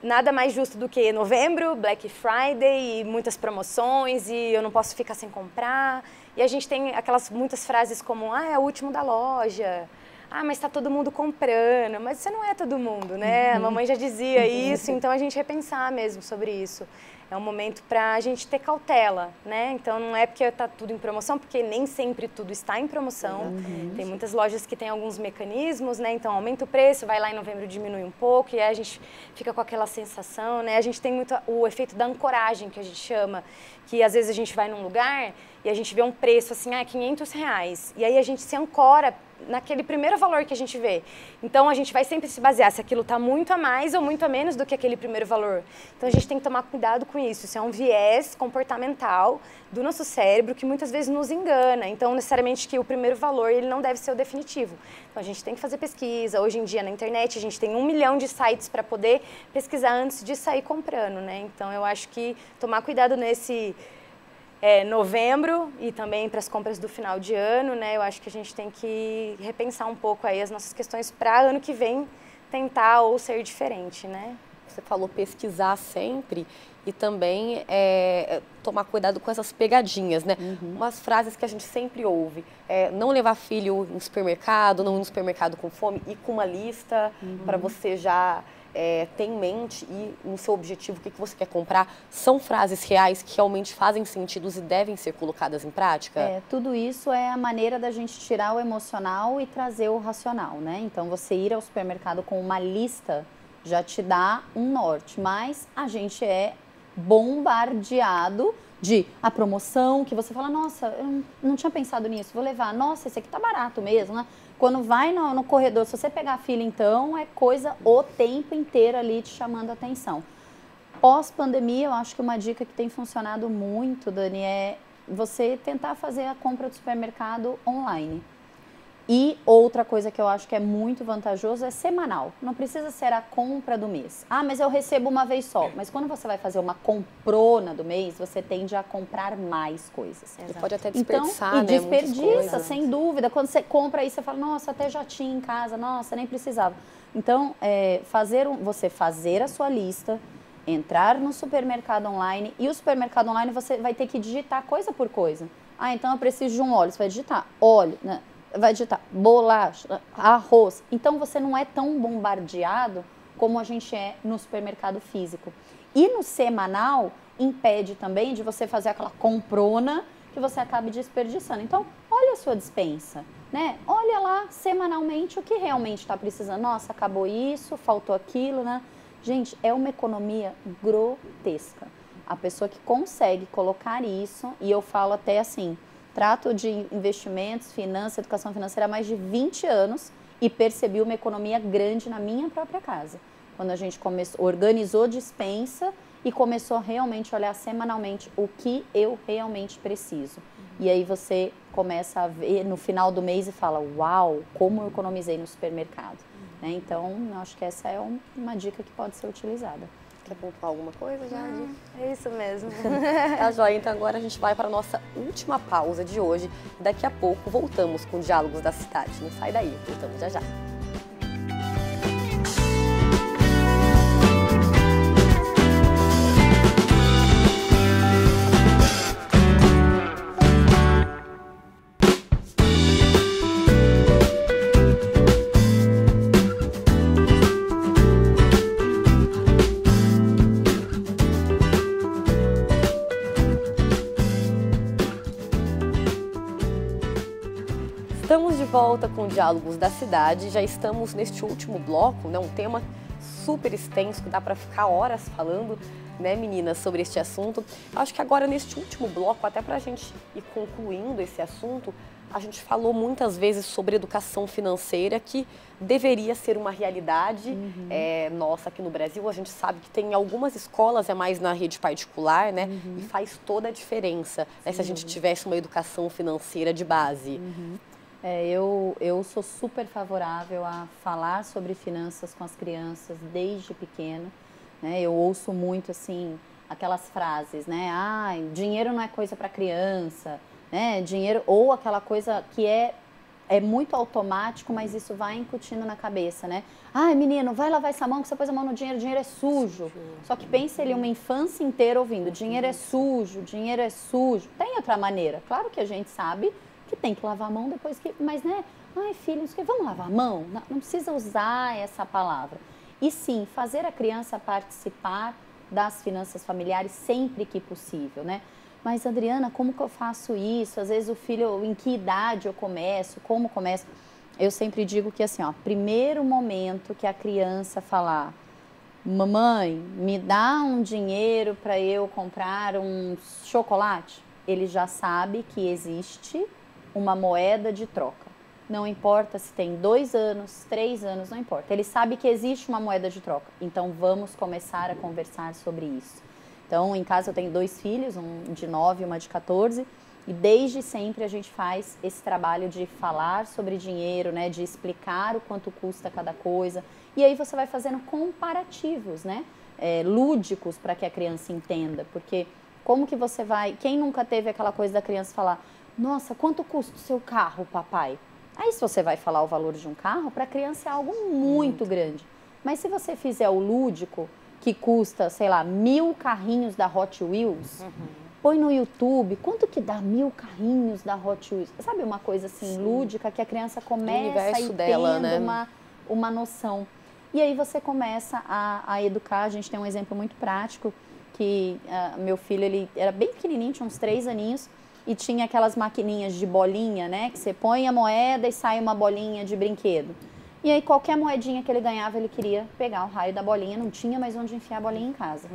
nada mais justo do que novembro, Black Friday e muitas promoções, e eu não posso ficar sem comprar. E a gente tem muitas frases como, é o último da loja, mas está todo mundo comprando. Mas você não é todo mundo, né? A mamãe já dizia isso, então a gente repensar mesmo sobre isso. É um momento para a gente ter cautela, né? Então, não é porque está tudo em promoção, porque nem sempre tudo está em promoção. Tem muitas lojas que têm alguns mecanismos, né? Então, aumenta o preço, vai lá em novembro, diminui um pouco, e aí a gente fica com aquela sensação, né? A gente tem muito o efeito da ancoragem, que a gente chama, que às vezes a gente vai num lugar e a gente vê um preço assim, R$500, e aí a gente se ancora naquele primeiro valor que a gente vê. Então, a gente vai sempre se basear se aquilo está muito a mais ou muito a menos do que aquele primeiro valor. Então, a gente tem que tomar cuidado com isso. Isso é um viés comportamental do nosso cérebro que muitas vezes nos engana. Então, necessariamente que o primeiro valor ele não deve ser o definitivo. Então, a gente tem que fazer pesquisa. Hoje em dia, na internet, a gente tem 1 milhão de sites para poder pesquisar antes de sair comprando, né? Então, eu acho que tomar cuidado nesse... novembro e também para as compras do final de ano, né? Eu acho que a gente tem que repensar um pouco aí as nossas questões para ano que vem tentar ou ser diferente, né? Você falou pesquisar sempre e também tomar cuidado com essas pegadinhas, né? Umas frases que a gente sempre ouve, não levar filho no supermercado, não ir no supermercado com fome, ir com uma lista para você já... ter em mente e no seu objetivo, o que você quer comprar, são frases reais que realmente fazem sentido e devem ser colocadas em prática? Tudo isso é a maneira da gente tirar o emocional e trazer o racional, né? Então, você ir ao supermercado com uma lista já te dá um norte, mas a gente é bombardeado de a promoção, que você fala, nossa, eu não tinha pensado nisso, vou levar, nossa, esse aqui tá barato mesmo, né? Quando vai no corredor, se você pegar a fila, então, é coisa o tempo inteiro ali te chamando a atenção. Pós-pandemia, eu acho que uma dica que tem funcionado muito, Dani, é você tentar fazer a compra do supermercado online. E outra coisa que eu acho que é muito vantajoso é semanal. Não precisa ser a compra do mês. Mas eu recebo uma vez só. Mas quando você vai fazer uma comprona do mês, você tende a comprar mais coisas. Você pode até desperdiçar, então, e desperdiça, sem dúvida. Quando você compra aí, você fala, nossa, até já tinha em casa, nossa, nem precisava. Então, você fazer a sua lista, entrar no supermercado online, e o supermercado online você vai ter que digitar coisa por coisa. Então eu preciso de um óleo, você vai digitar óleo, né? Vai digitar bolacha, arroz. Então, você não é tão bombardeado como a gente é no supermercado físico. E no semanal, impede também de você fazer aquela comprona que você acabe desperdiçando. Então, olha a sua despensa, né? Olha lá semanalmente o que realmente está precisando. Nossa, acabou isso, faltou aquilo, né? Gente, é uma economia grotesca. A pessoa que consegue colocar isso, e eu falo até assim... Trato de investimentos, finanças, educação financeira há mais de 20 anos e percebi uma economia grande na minha própria casa. Quando a gente organizou dispensa e começou a realmente olhar semanalmente o que eu realmente preciso. E aí você começa a ver no final do mês e fala, uau, como eu economizei no supermercado. Né? Então, eu acho que essa é uma dica que pode ser utilizada. Quer pontuar alguma coisa, Jade? É isso mesmo. Tá joia, então agora a gente vai para a nossa última pausa de hoje. Daqui a pouco voltamos com Diálogos da Cidade. Não sai daí, voltamos já já. Estamos de volta com Diálogos da Cidade, já estamos neste último bloco, né, um tema super extenso que dá para ficar horas falando, né, meninas, sobre este assunto. Acho que agora neste último bloco, até para a gente ir concluindo esse assunto, a gente falou muitas vezes sobre educação financeira, que deveria ser uma realidade nossa aqui no Brasil. A gente sabe que tem algumas escolas, é mais na rede particular, né, e faz toda a diferença, né, se a gente tivesse uma educação financeira de base. Eu sou super favorável a falar sobre finanças com as crianças desde pequeno, né? Eu ouço muito assim aquelas frases, né? Ah, dinheiro não é coisa para criança, né? Dinheiro, ou aquela coisa que é muito automático, mas isso vai incutindo na cabeça, né? Ah, menino, vai lavar essa mão que você pôs a mão no dinheiro, dinheiro é sujo. Só que pense ele uma infância inteira ouvindo, dinheiro é sujo, dinheiro é sujo. Tem outra maneira? Claro que a gente sabe que tem que lavar a mão depois que... Mas, né? Ai, filho, não sei o que, vamos lavar a mão? Não precisa usar essa palavra. E sim, fazer a criança participar das finanças familiares sempre que possível, né? Mas, Adriana, como que eu faço isso? Às vezes o filho, em que idade eu começo? Como começo? Eu sempre digo que, assim, ó, primeiro momento que a criança falar, mamãe, me dá um dinheiro para eu comprar um chocolate, ele já sabe que existe uma moeda de troca. Não importa se tem 2 anos, 3 anos, não importa. Ele sabe que existe uma moeda de troca. Então, vamos começar a conversar sobre isso. Então, em casa eu tenho 2 filhos, um de 9 e uma de 14. E desde sempre a gente faz esse trabalho de falar sobre dinheiro, né? De explicar o quanto custa cada coisa. E aí você vai fazendo comparativos, né? Lúdicos para que a criança entenda. Porque como que você vai... Quem nunca teve aquela coisa da criança falar... Nossa, quanto custa o seu carro, papai? Aí se você vai falar o valor de um carro, para a criança é algo muito grande. Mas se você fizer o lúdico, que custa, sei lá, 1000 carrinhos da Hot Wheels, põe no YouTube, quanto que dá 1000 carrinhos da Hot Wheels? Sabe uma coisa assim, lúdica, que a criança começa a ir tendo, né? uma noção. E aí você começa a educar. A gente tem um exemplo muito prático, que meu filho, ele era bem pequenininho, tinha uns 3 aninhos, e tinha aquelas maquininhas de bolinha, né? Que você põe a moeda e sai uma bolinha de brinquedo. E aí qualquer moedinha que ele ganhava, ele queria pegar o raio da bolinha, não tinha mais onde enfiar a bolinha em casa.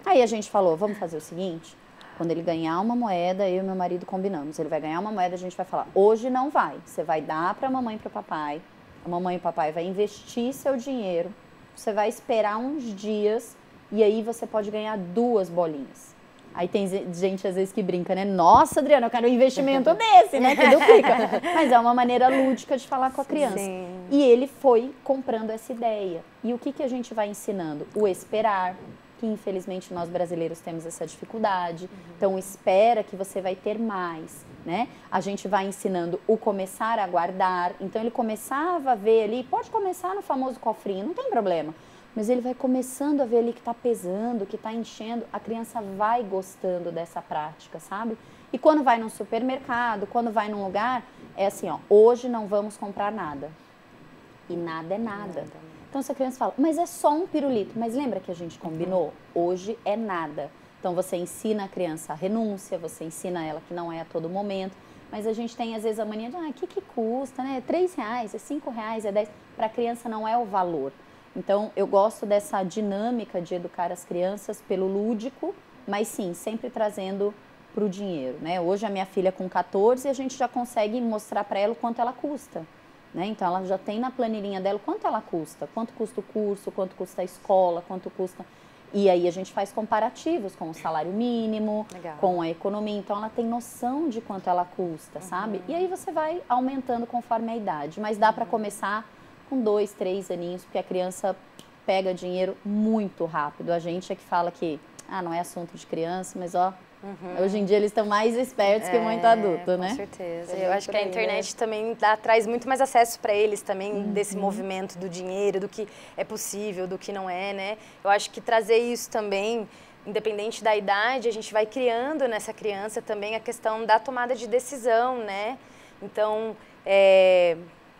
Aí a gente falou, vamos fazer o seguinte, quando ele ganhar uma moeda, eu e meu marido combinamos, ele vai ganhar uma moeda, a gente vai falar, hoje não vai, você vai dar para a mamãe e para o papai, a mamãe e o papai vai investir seu dinheiro, você vai esperar uns dias e aí você pode ganhar 2 bolinhas. Aí tem gente às vezes que brinca, né? Nossa, Adriana, eu quero um investimento desse, né? Que duplica. Mas é uma maneira lúdica de falar com a criança. Sim. E ele foi comprando essa ideia. E o que a gente vai ensinando? O esperar, que infelizmente nós brasileiros temos essa dificuldade. Então, espera que você vai ter mais, né? A gente vai ensinando o começar a guardar. Então, ele começava a ver ali, pode começar no famoso cofrinho, não tem problema. Mas ele vai começando a ver ali que está pesando, que está enchendo, a criança vai gostando dessa prática, sabe? E quando vai num supermercado, quando vai num lugar, é assim, ó, hoje não vamos comprar nada. E nada é nada. Então, se a criança fala, mas é só um pirulito, mas lembra que a gente combinou? Hoje é nada. Então, você ensina a criança a renúncia, você ensina ela que não é a todo momento, mas a gente tem, às vezes, a mania de, o que custa, né? R$3, é R$5, é 10. Para a criança não é o valor. Então, eu gosto dessa dinâmica de educar as crianças pelo lúdico, mas sim, sempre trazendo para o dinheiro, né? Hoje a minha filha com 14, a gente já consegue mostrar para ela o quanto ela custa, né? Então, ela já tem na planilhinha dela o quanto ela custa o curso, quanto custa a escola, quanto custa... E aí a gente faz comparativos com o salário mínimo, Legal. com a economia. Então ela tem noção de quanto ela custa, sabe? E aí você vai aumentando conforme a idade. Mas dá para começar com 2, 3 aninhos, porque a criança pega dinheiro muito rápido. A gente é que fala que não é assunto de criança, mas hoje em dia eles estão mais espertos que muito adulto, né? Com certeza. Eu acho que a internet também traz muito mais acesso para eles também, desse movimento do dinheiro, do que é possível, do que não é, né? Eu acho que trazer isso também, independente da idade, a gente vai criando nessa criança também a questão da tomada de decisão, né? Então,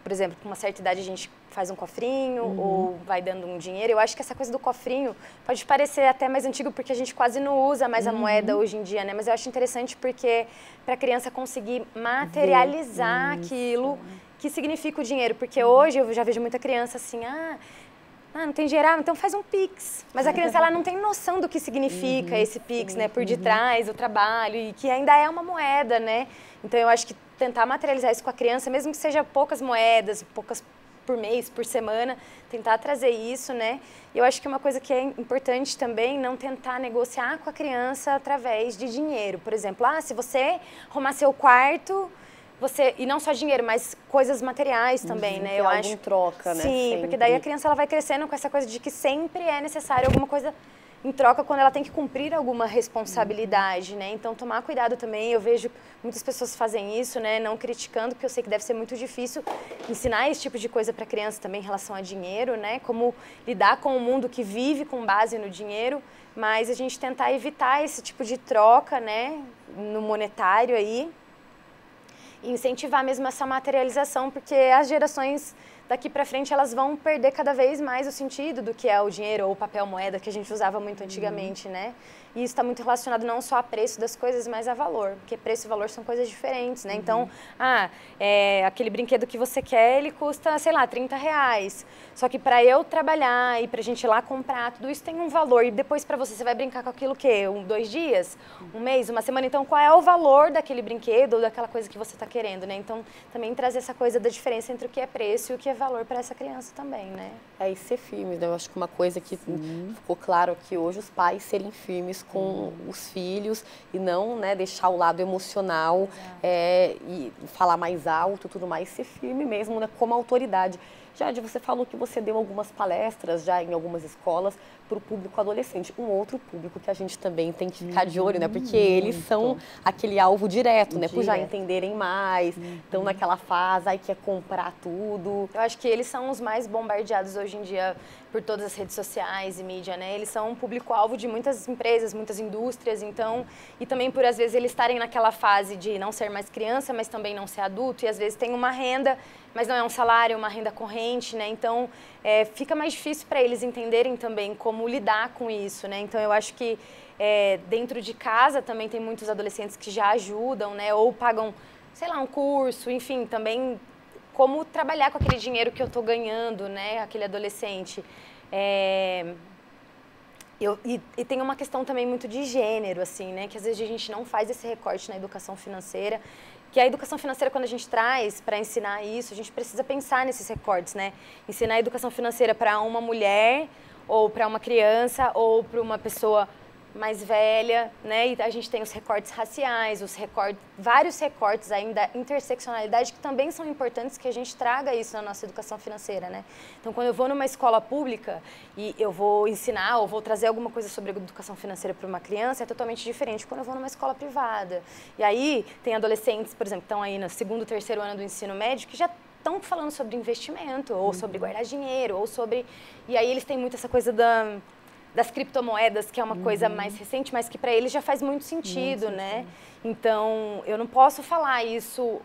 por exemplo, com uma certa idade a gente faz um cofrinho ou vai dando um dinheiro. Eu acho que essa coisa do cofrinho pode parecer até mais antigo porque a gente quase não usa mais a moeda hoje em dia, né? Mas eu acho interessante porque para a criança conseguir materializar aquilo que significa o dinheiro. Porque hoje eu já vejo muita criança assim, não tem dinheiro, então faz um Pix. Mas a criança ela não tem noção do que significa esse Pix, né? Por detrás, o trabalho, e que ainda é uma moeda, né? Então eu acho que tentar materializar isso com a criança, mesmo que seja poucas moedas, poucas por mês, por semana, tentar trazer isso, né? E eu acho que uma coisa que é importante também, não tentar negociar com a criança através de dinheiro. Por exemplo, se você arrumar seu quarto, e não só dinheiro, mas coisas materiais também, né? Eu acho em troca, né? Sim, sempre. Porque daí a criança ela vai crescendo com essa coisa de que sempre é necessário alguma coisa em troca quando ela tem que cumprir alguma responsabilidade, né? Então, tomar cuidado também. Eu vejo muitas pessoas fazem isso, né? Não criticando, porque eu sei que deve ser muito difícil ensinar esse tipo de coisa para a criança também em relação a dinheiro, né? Como lidar com o mundo que vive com base no dinheiro, mas a gente tentar evitar esse tipo de troca, né? No monetário aí, e incentivar mesmo essa materialização, porque as gerações daqui para frente elas vão perder cada vez mais o sentido do que é o dinheiro ou o papel moeda que a gente usava muito antigamente, né? E isso está muito relacionado não só a preço das coisas, mas a valor, porque preço e valor são coisas diferentes, né? Então, aquele brinquedo que você quer, ele custa, sei lá, R$30. Só que para eu trabalhar e para a gente ir lá comprar, tudo isso tem um valor. E depois para você vai brincar com aquilo o quê? 2 dias? Um mês? Uma semana? Então, qual é o valor daquele brinquedo ou daquela coisa que você está querendo, né? Então, também trazer essa coisa da diferença entre o que é preço e o que é valor para essa criança também, né? E ser firme, né? Eu acho que uma coisa que ficou claro aqui hoje, os pais serem firmes com os filhos e não, né, deixar o lado emocional e falar mais alto, tudo mais, ser firme mesmo, né, como autoridade. Jade, você falou que você deu algumas palestras já em algumas escolas para o público adolescente. Um outro público que a gente também tem que ficar de olho, né? Porque eles são aquele alvo direto, né? Por já entenderem mais, estão naquela fase, aí quer comprar tudo. Eu acho que eles são os mais bombardeados hoje em dia por todas as redes sociais e mídia, né? Eles são um público-alvo de muitas empresas, muitas indústrias, então... E também por, às vezes, eles estarem naquela fase de não ser mais criança, mas também não ser adulto, e às vezes tem uma renda, mas não é um salário, é uma renda corrente, né? Então, fica mais difícil para eles entenderem também como lidar com isso, né? Então, eu acho que dentro de casa também tem muitos adolescentes que já ajudam, né? Ou pagam, sei lá, um curso, enfim, também como trabalhar com aquele dinheiro que eu estou ganhando, né? Aquele adolescente. E tem uma questão também muito de gênero, assim, né? Que às vezes a gente não faz esse recorte na educação financeira. Que a educação financeira, quando a gente traz para ensinar isso, a gente precisa pensar nesses recortes, né? Ensinar a educação financeira para uma mulher, ou para uma criança, ou para uma pessoa mais velha, né? E a gente tem os recortes raciais, vários recortes ainda, interseccionalidade, que também são importantes que a gente traga isso na nossa educação financeira, né? Então, quando eu vou numa escola pública e eu vou ensinar ou vou trazer alguma coisa sobre educação financeira para uma criança, é totalmente diferente quando eu vou numa escola privada. E aí, tem adolescentes, por exemplo, que estão aí no 2º, 3º ano do ensino médio, que já estão falando sobre investimento, ou sobre guardar dinheiro, ou sobre... E aí, eles têm muito essa coisa das criptomoedas, que é uma coisa mais recente, mas que para eles já faz muito sentido, né? Então, eu não posso falar isso,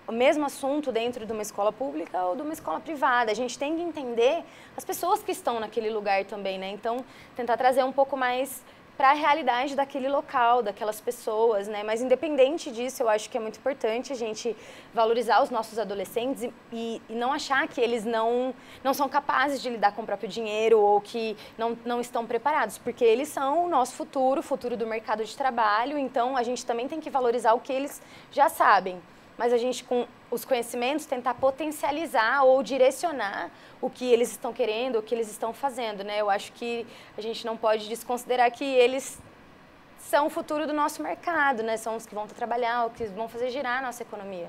o mesmo assunto dentro de uma escola pública ou de uma escola privada. A gente tem que entender as pessoas que estão naquele lugar também, né? Então, tentar trazer um pouco mais para a realidade daquele local, daquelas pessoas, né? Mas independente disso, eu acho que é muito importante a gente valorizar os nossos adolescentes e não achar que eles não são capazes de lidar com o próprio dinheiro ou que não estão preparados, porque eles são o nosso futuro, o futuro do mercado de trabalho, então a gente também tem que valorizar o que eles já sabem. mas a gente, com os conhecimentos, tentar potencializar ou direcionar o que eles estão querendo, o que eles estão fazendo, né? Eu acho que a gente não pode desconsiderar que eles são o futuro do nosso mercado, né? São os que vão trabalhar, os que vão fazer girar a nossa economia.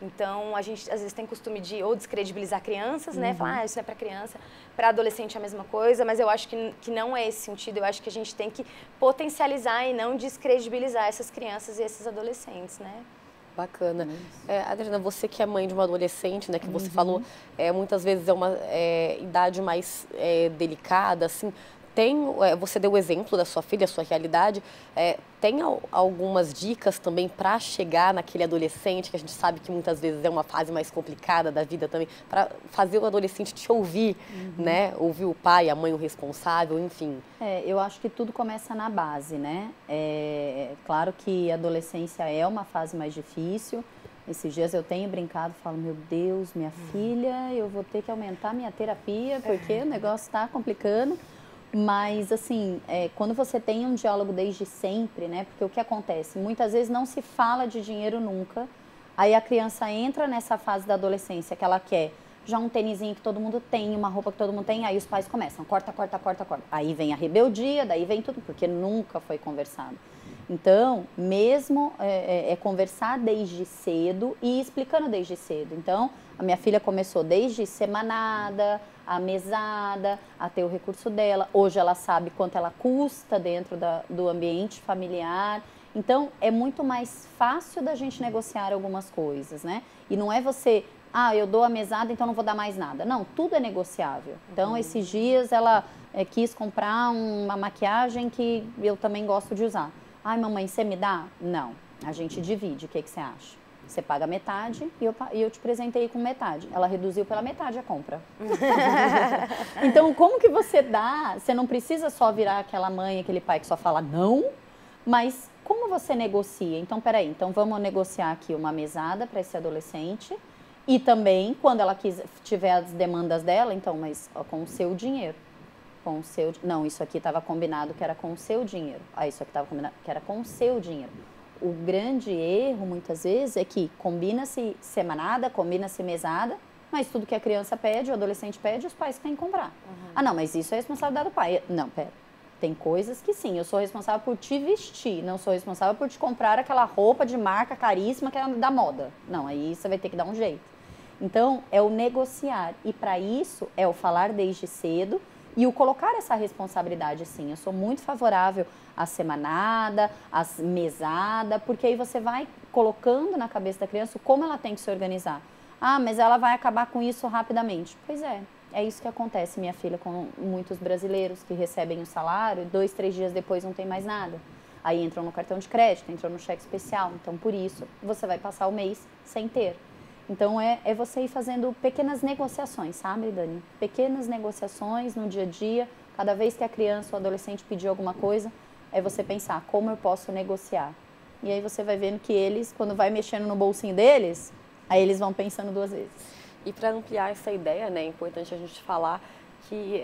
Então, a gente às vezes tem costume de ou descredibilizar crianças, né? Falar, isso não é para criança, para adolescente é a mesma coisa, mas eu acho que não é esse sentido. Eu acho que a gente tem que potencializar e não descredibilizar essas crianças e esses adolescentes, né? Bacana. Adriana, você que é mãe de uma adolescente, né, que você falou, muitas vezes é uma idade mais delicada, assim, você deu o exemplo da sua filha, a sua realidade, tem algumas dicas também para chegar naquele adolescente, que a gente sabe que muitas vezes é uma fase mais complicada da vida também, para fazer o adolescente te ouvir, né, ouvir o pai, a mãe, o responsável, enfim. Eu acho que tudo começa na base, né, claro que a adolescência é uma fase mais difícil. Esses dias eu tenho brincado, falo, meu Deus, minha filha, eu vou ter que aumentar minha terapia, porque o negócio está complicando. Mas, assim, quando você tem um diálogo desde sempre, né? Porque o que acontece? Muitas vezes não se fala de dinheiro nunca. Aí a criança entra nessa fase da adolescência que ela quer já um tênisinho que todo mundo tem, uma roupa que todo mundo tem. Aí os pais começam, corta. Aí vem a rebeldia, daí vem tudo, porque nunca foi conversado. Então, mesmo conversar desde cedo e explicando desde cedo. Então, a minha filha começou desde semanada, a mesada, a ter o recurso dela. Hoje ela sabe quanto ela custa dentro do ambiente familiar. Então, é muito mais fácil da gente negociar algumas coisas, né? E não é você, eu dou a mesada, então não vou dar mais nada. Não, tudo é negociável. Então, esses dias ela quis comprar uma maquiagem que eu também gosto de usar. Ai, mamãe, você me dá? Não, a gente divide, o que você acha? Você paga metade e eu te presentei com metade. Ela reduziu pela metade a compra. Então, como que você dá? Você não precisa só virar aquela mãe, aquele pai que só fala não, mas como você negocia? Então, peraí, então vamos negociar aqui uma mesada para esse adolescente e também, quando ela tiver as demandas dela, então, mas com o seu dinheiro. Não, isso aqui estava combinado que era com o seu dinheiro. Isso aqui estava combinado que era com o seu dinheiro. O grande erro, muitas vezes, é que combina-se semanada, combina-se mesada, mas tudo que a criança pede, o adolescente pede, os pais têm que comprar. Não, mas isso é responsabilidade do pai. Não, pera. Tem coisas que sim, eu sou responsável por te vestir, não sou responsável por te comprar aquela roupa de marca caríssima que é da moda. Não, aí você vai ter que dar um jeito. Então, é o negociar. E para isso, é o falar desde cedo, e o colocar essa responsabilidade, sim. Eu sou muito favorável à semanada, à mesada, porque aí você vai colocando na cabeça da criança como ela tem que se organizar. Mas ela vai acabar com isso rapidamente. Pois é isso que acontece, minha filha, com muitos brasileiros que recebem o salário e 2, 3 dias depois não tem mais nada. Aí entram no cartão de crédito, entram no cheque especial. Então, por isso, você vai passar o mês sem ter. Então, é você ir fazendo pequenas negociações, sabe, Dani? Pequenas negociações no dia a dia. Cada vez que a criança ou adolescente pedir alguma coisa, é você pensar, como eu posso negociar? E aí você vai vendo que eles, quando vai mexendo no bolsinho deles, aí eles vão pensando 2 vezes. E para ampliar essa ideia, né, é importante a gente falar que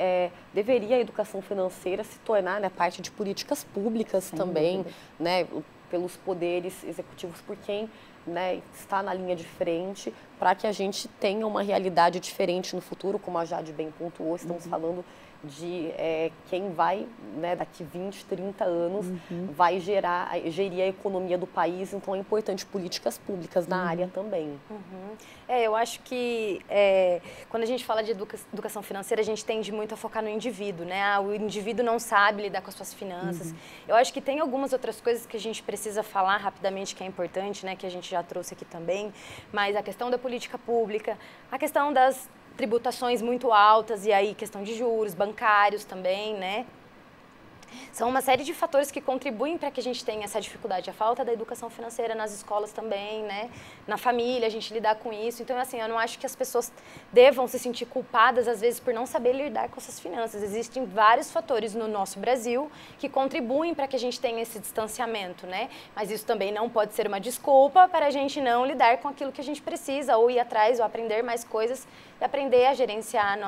deveria a educação financeira se tornar, né, parte de políticas públicas sem também, dúvida, né, pelos poderes executivos, por quem, né, está na linha de frente, para que a gente tenha uma realidade diferente no futuro, como a Jade bem pontuou. Estamos falando de quem vai, né, daqui 20, 30 anos, vai gerir a economia do país. Então, é importante políticas públicas na área também. Eu acho que quando a gente fala de educação financeira, a gente tende muito a focar no indivíduo, né? O indivíduo não sabe lidar com as suas finanças. Eu acho que tem algumas outras coisas que a gente precisa falar rapidamente, que é importante, né? Que a gente já trouxe aqui também, mas a questão da política pública, a questão das tributações muito altas e aí questão de juros bancários também, né? São uma série de fatores que contribuem para que a gente tenha essa dificuldade. A falta da educação financeira nas escolas também, né? Na família, a gente lidar com isso. Então, assim, eu não acho que as pessoas devam se sentir culpadas, às vezes, por não saber lidar com essas finanças. Existem vários fatores no nosso Brasil que contribuem para que a gente tenha esse distanciamento, né? Mas isso também não pode ser uma desculpa para a gente não lidar com aquilo que a gente precisa, ou ir atrás, ou aprender mais coisas e aprender a gerenciar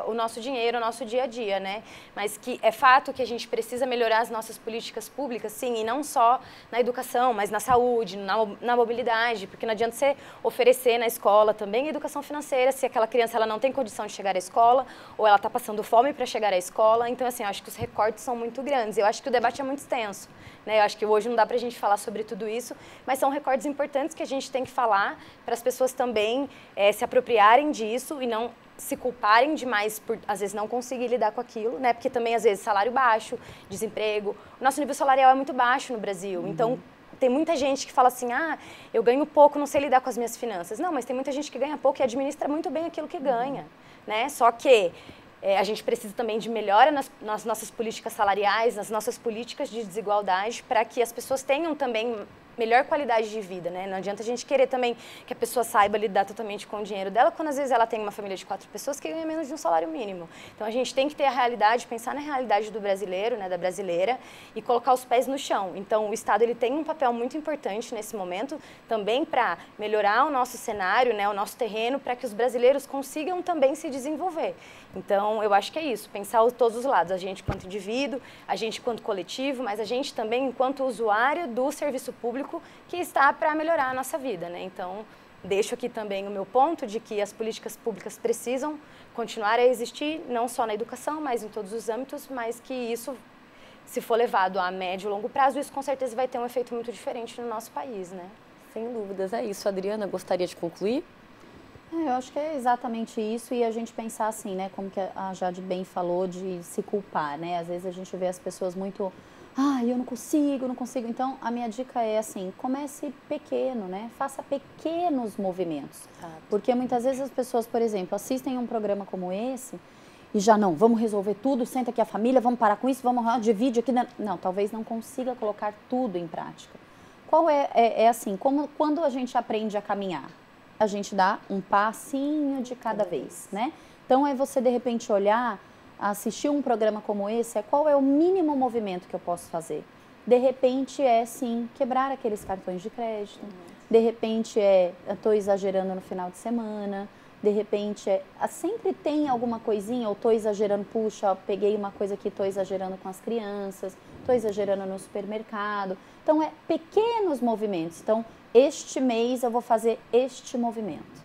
o nosso dinheiro, o nosso dia a dia, né? Mas que é fato que a gente precisa melhorar as nossas políticas públicas, sim, e não só na educação, mas na saúde, na mobilidade, porque não adianta você oferecer na escola também educação financeira se aquela criança ela não tem condição de chegar à escola ou ela está passando fome para chegar à escola. Então, assim, eu acho que os recortes são muito grandes. Eu acho que o debate é muito extenso, né? Eu acho que hoje não dá para a gente falar sobre tudo isso, mas são recortes importantes que a gente tem que falar para as pessoas também se apropriarem disso e não se culparem demais por, às vezes, não conseguir lidar com aquilo, né? Porque também, às vezes, salário baixo, desemprego. O nosso nível salarial é muito baixo no Brasil, então tem muita gente que fala assim, eu ganho pouco, não sei lidar com as minhas finanças. Não, mas tem muita gente que ganha pouco e administra muito bem aquilo que ganha, né? Só que a gente precisa também de melhora nas nossas políticas salariais, nas nossas políticas de desigualdade, para que as pessoas tenham também melhor qualidade de vida, né? Não adianta a gente querer também que a pessoa saiba lidar totalmente com o dinheiro dela, quando às vezes ela tem uma família de 4 pessoas que ganha menos de um salário mínimo. Então a gente tem que ter a realidade, pensar na realidade do brasileiro, né, da brasileira, e colocar os pés no chão. Então o Estado ele tem um papel muito importante nesse momento, também para melhorar o nosso cenário, né, o nosso terreno, para que os brasileiros consigam também se desenvolver. Então eu acho que é isso, pensar todos os lados, a gente enquanto indivíduo, a gente enquanto coletivo, mas a gente também enquanto usuário do serviço público que está para melhorar a nossa vida, né? Então, deixo aqui também o meu ponto de que as políticas públicas precisam continuar a existir, não só na educação, mas em todos os âmbitos, mas que isso, se for levado a médio e longo prazo, isso com certeza vai ter um efeito muito diferente no nosso país, né? Sem dúvidas, é isso. Adriana, gostaria de concluir? Eu acho que é exatamente isso, e a gente pensar assim, né, como que a Jade bem falou, de se culpar, né? Às vezes a gente vê as pessoas muito... eu não consigo. Então, a minha dica é assim, comece pequeno, né? Faça pequenos movimentos. Porque muitas vezes as pessoas, por exemplo, assistem um programa como esse e já não, vamos resolver tudo, senta aqui a família, vamos parar com isso, vamos divide aqui. Não, talvez não consiga colocar tudo em prática. Qual é assim, como quando a gente aprende a caminhar, a gente dá um passinho de cada vez, né? Então, é você, de repente, olhar... assistir um programa como esse, qual é o mínimo movimento que eu posso fazer? De repente sim, quebrar aqueles cartões de crédito. De repente estou exagerando no final de semana. De repente sempre tem alguma coisinha, ou estou exagerando, puxa, peguei uma coisa aqui, estou exagerando com as crianças, estou exagerando no supermercado. Então, pequenos movimentos. Então, este mês eu vou fazer este movimento.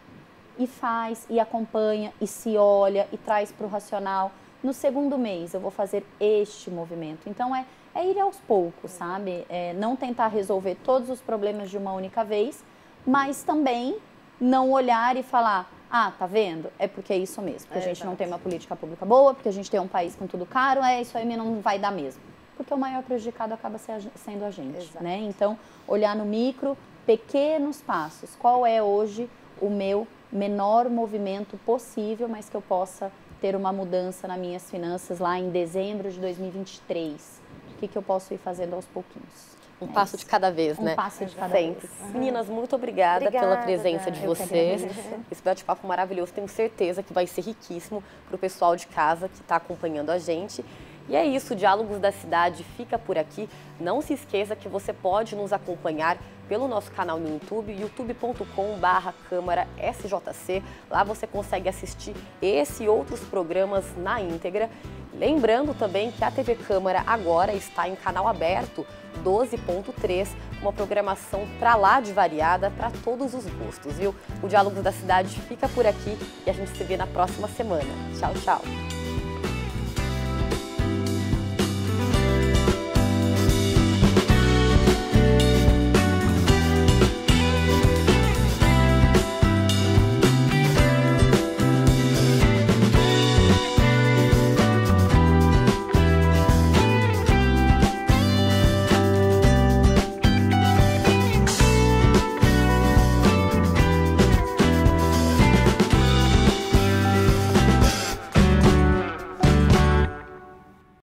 E faz, e acompanha, e se olha, e traz para o racional. No segundo mês, eu vou fazer este movimento. Então, é ir aos poucos, sabe? Não tentar resolver todos os problemas de uma única vez, mas também não olhar e falar, tá vendo? É porque é isso mesmo. Porque a gente não tem uma política pública boa, porque a gente tem um país com tudo caro, isso aí não vai dar mesmo. Porque o maior prejudicado acaba sendo a gente, né? Então, olhar no micro, pequenos passos. Qual é hoje o meu menor movimento possível, mas que eu possa... ter uma mudança nas minhas finanças lá em dezembro de 2023. O que eu posso ir fazendo aos pouquinhos? Um passo de cada vez, né? Um passo de cada vez. Meninas, muito obrigada pela presença de vocês. Esse bate-papo maravilhoso, tenho certeza que vai ser riquíssimo para o pessoal de casa que está acompanhando a gente. E é isso, Diálogos da Cidade fica por aqui. Não se esqueça que você pode nos acompanhar pelo nosso canal no YouTube, youtube.com/CâmaraSJC. Lá você consegue assistir esse e outros programas na íntegra. Lembrando também que a TV Câmara agora está em canal aberto 12.3, uma programação pra lá de variada para todos os gostos, viu? O Diálogos da Cidade fica por aqui e a gente se vê na próxima semana. Tchau, tchau!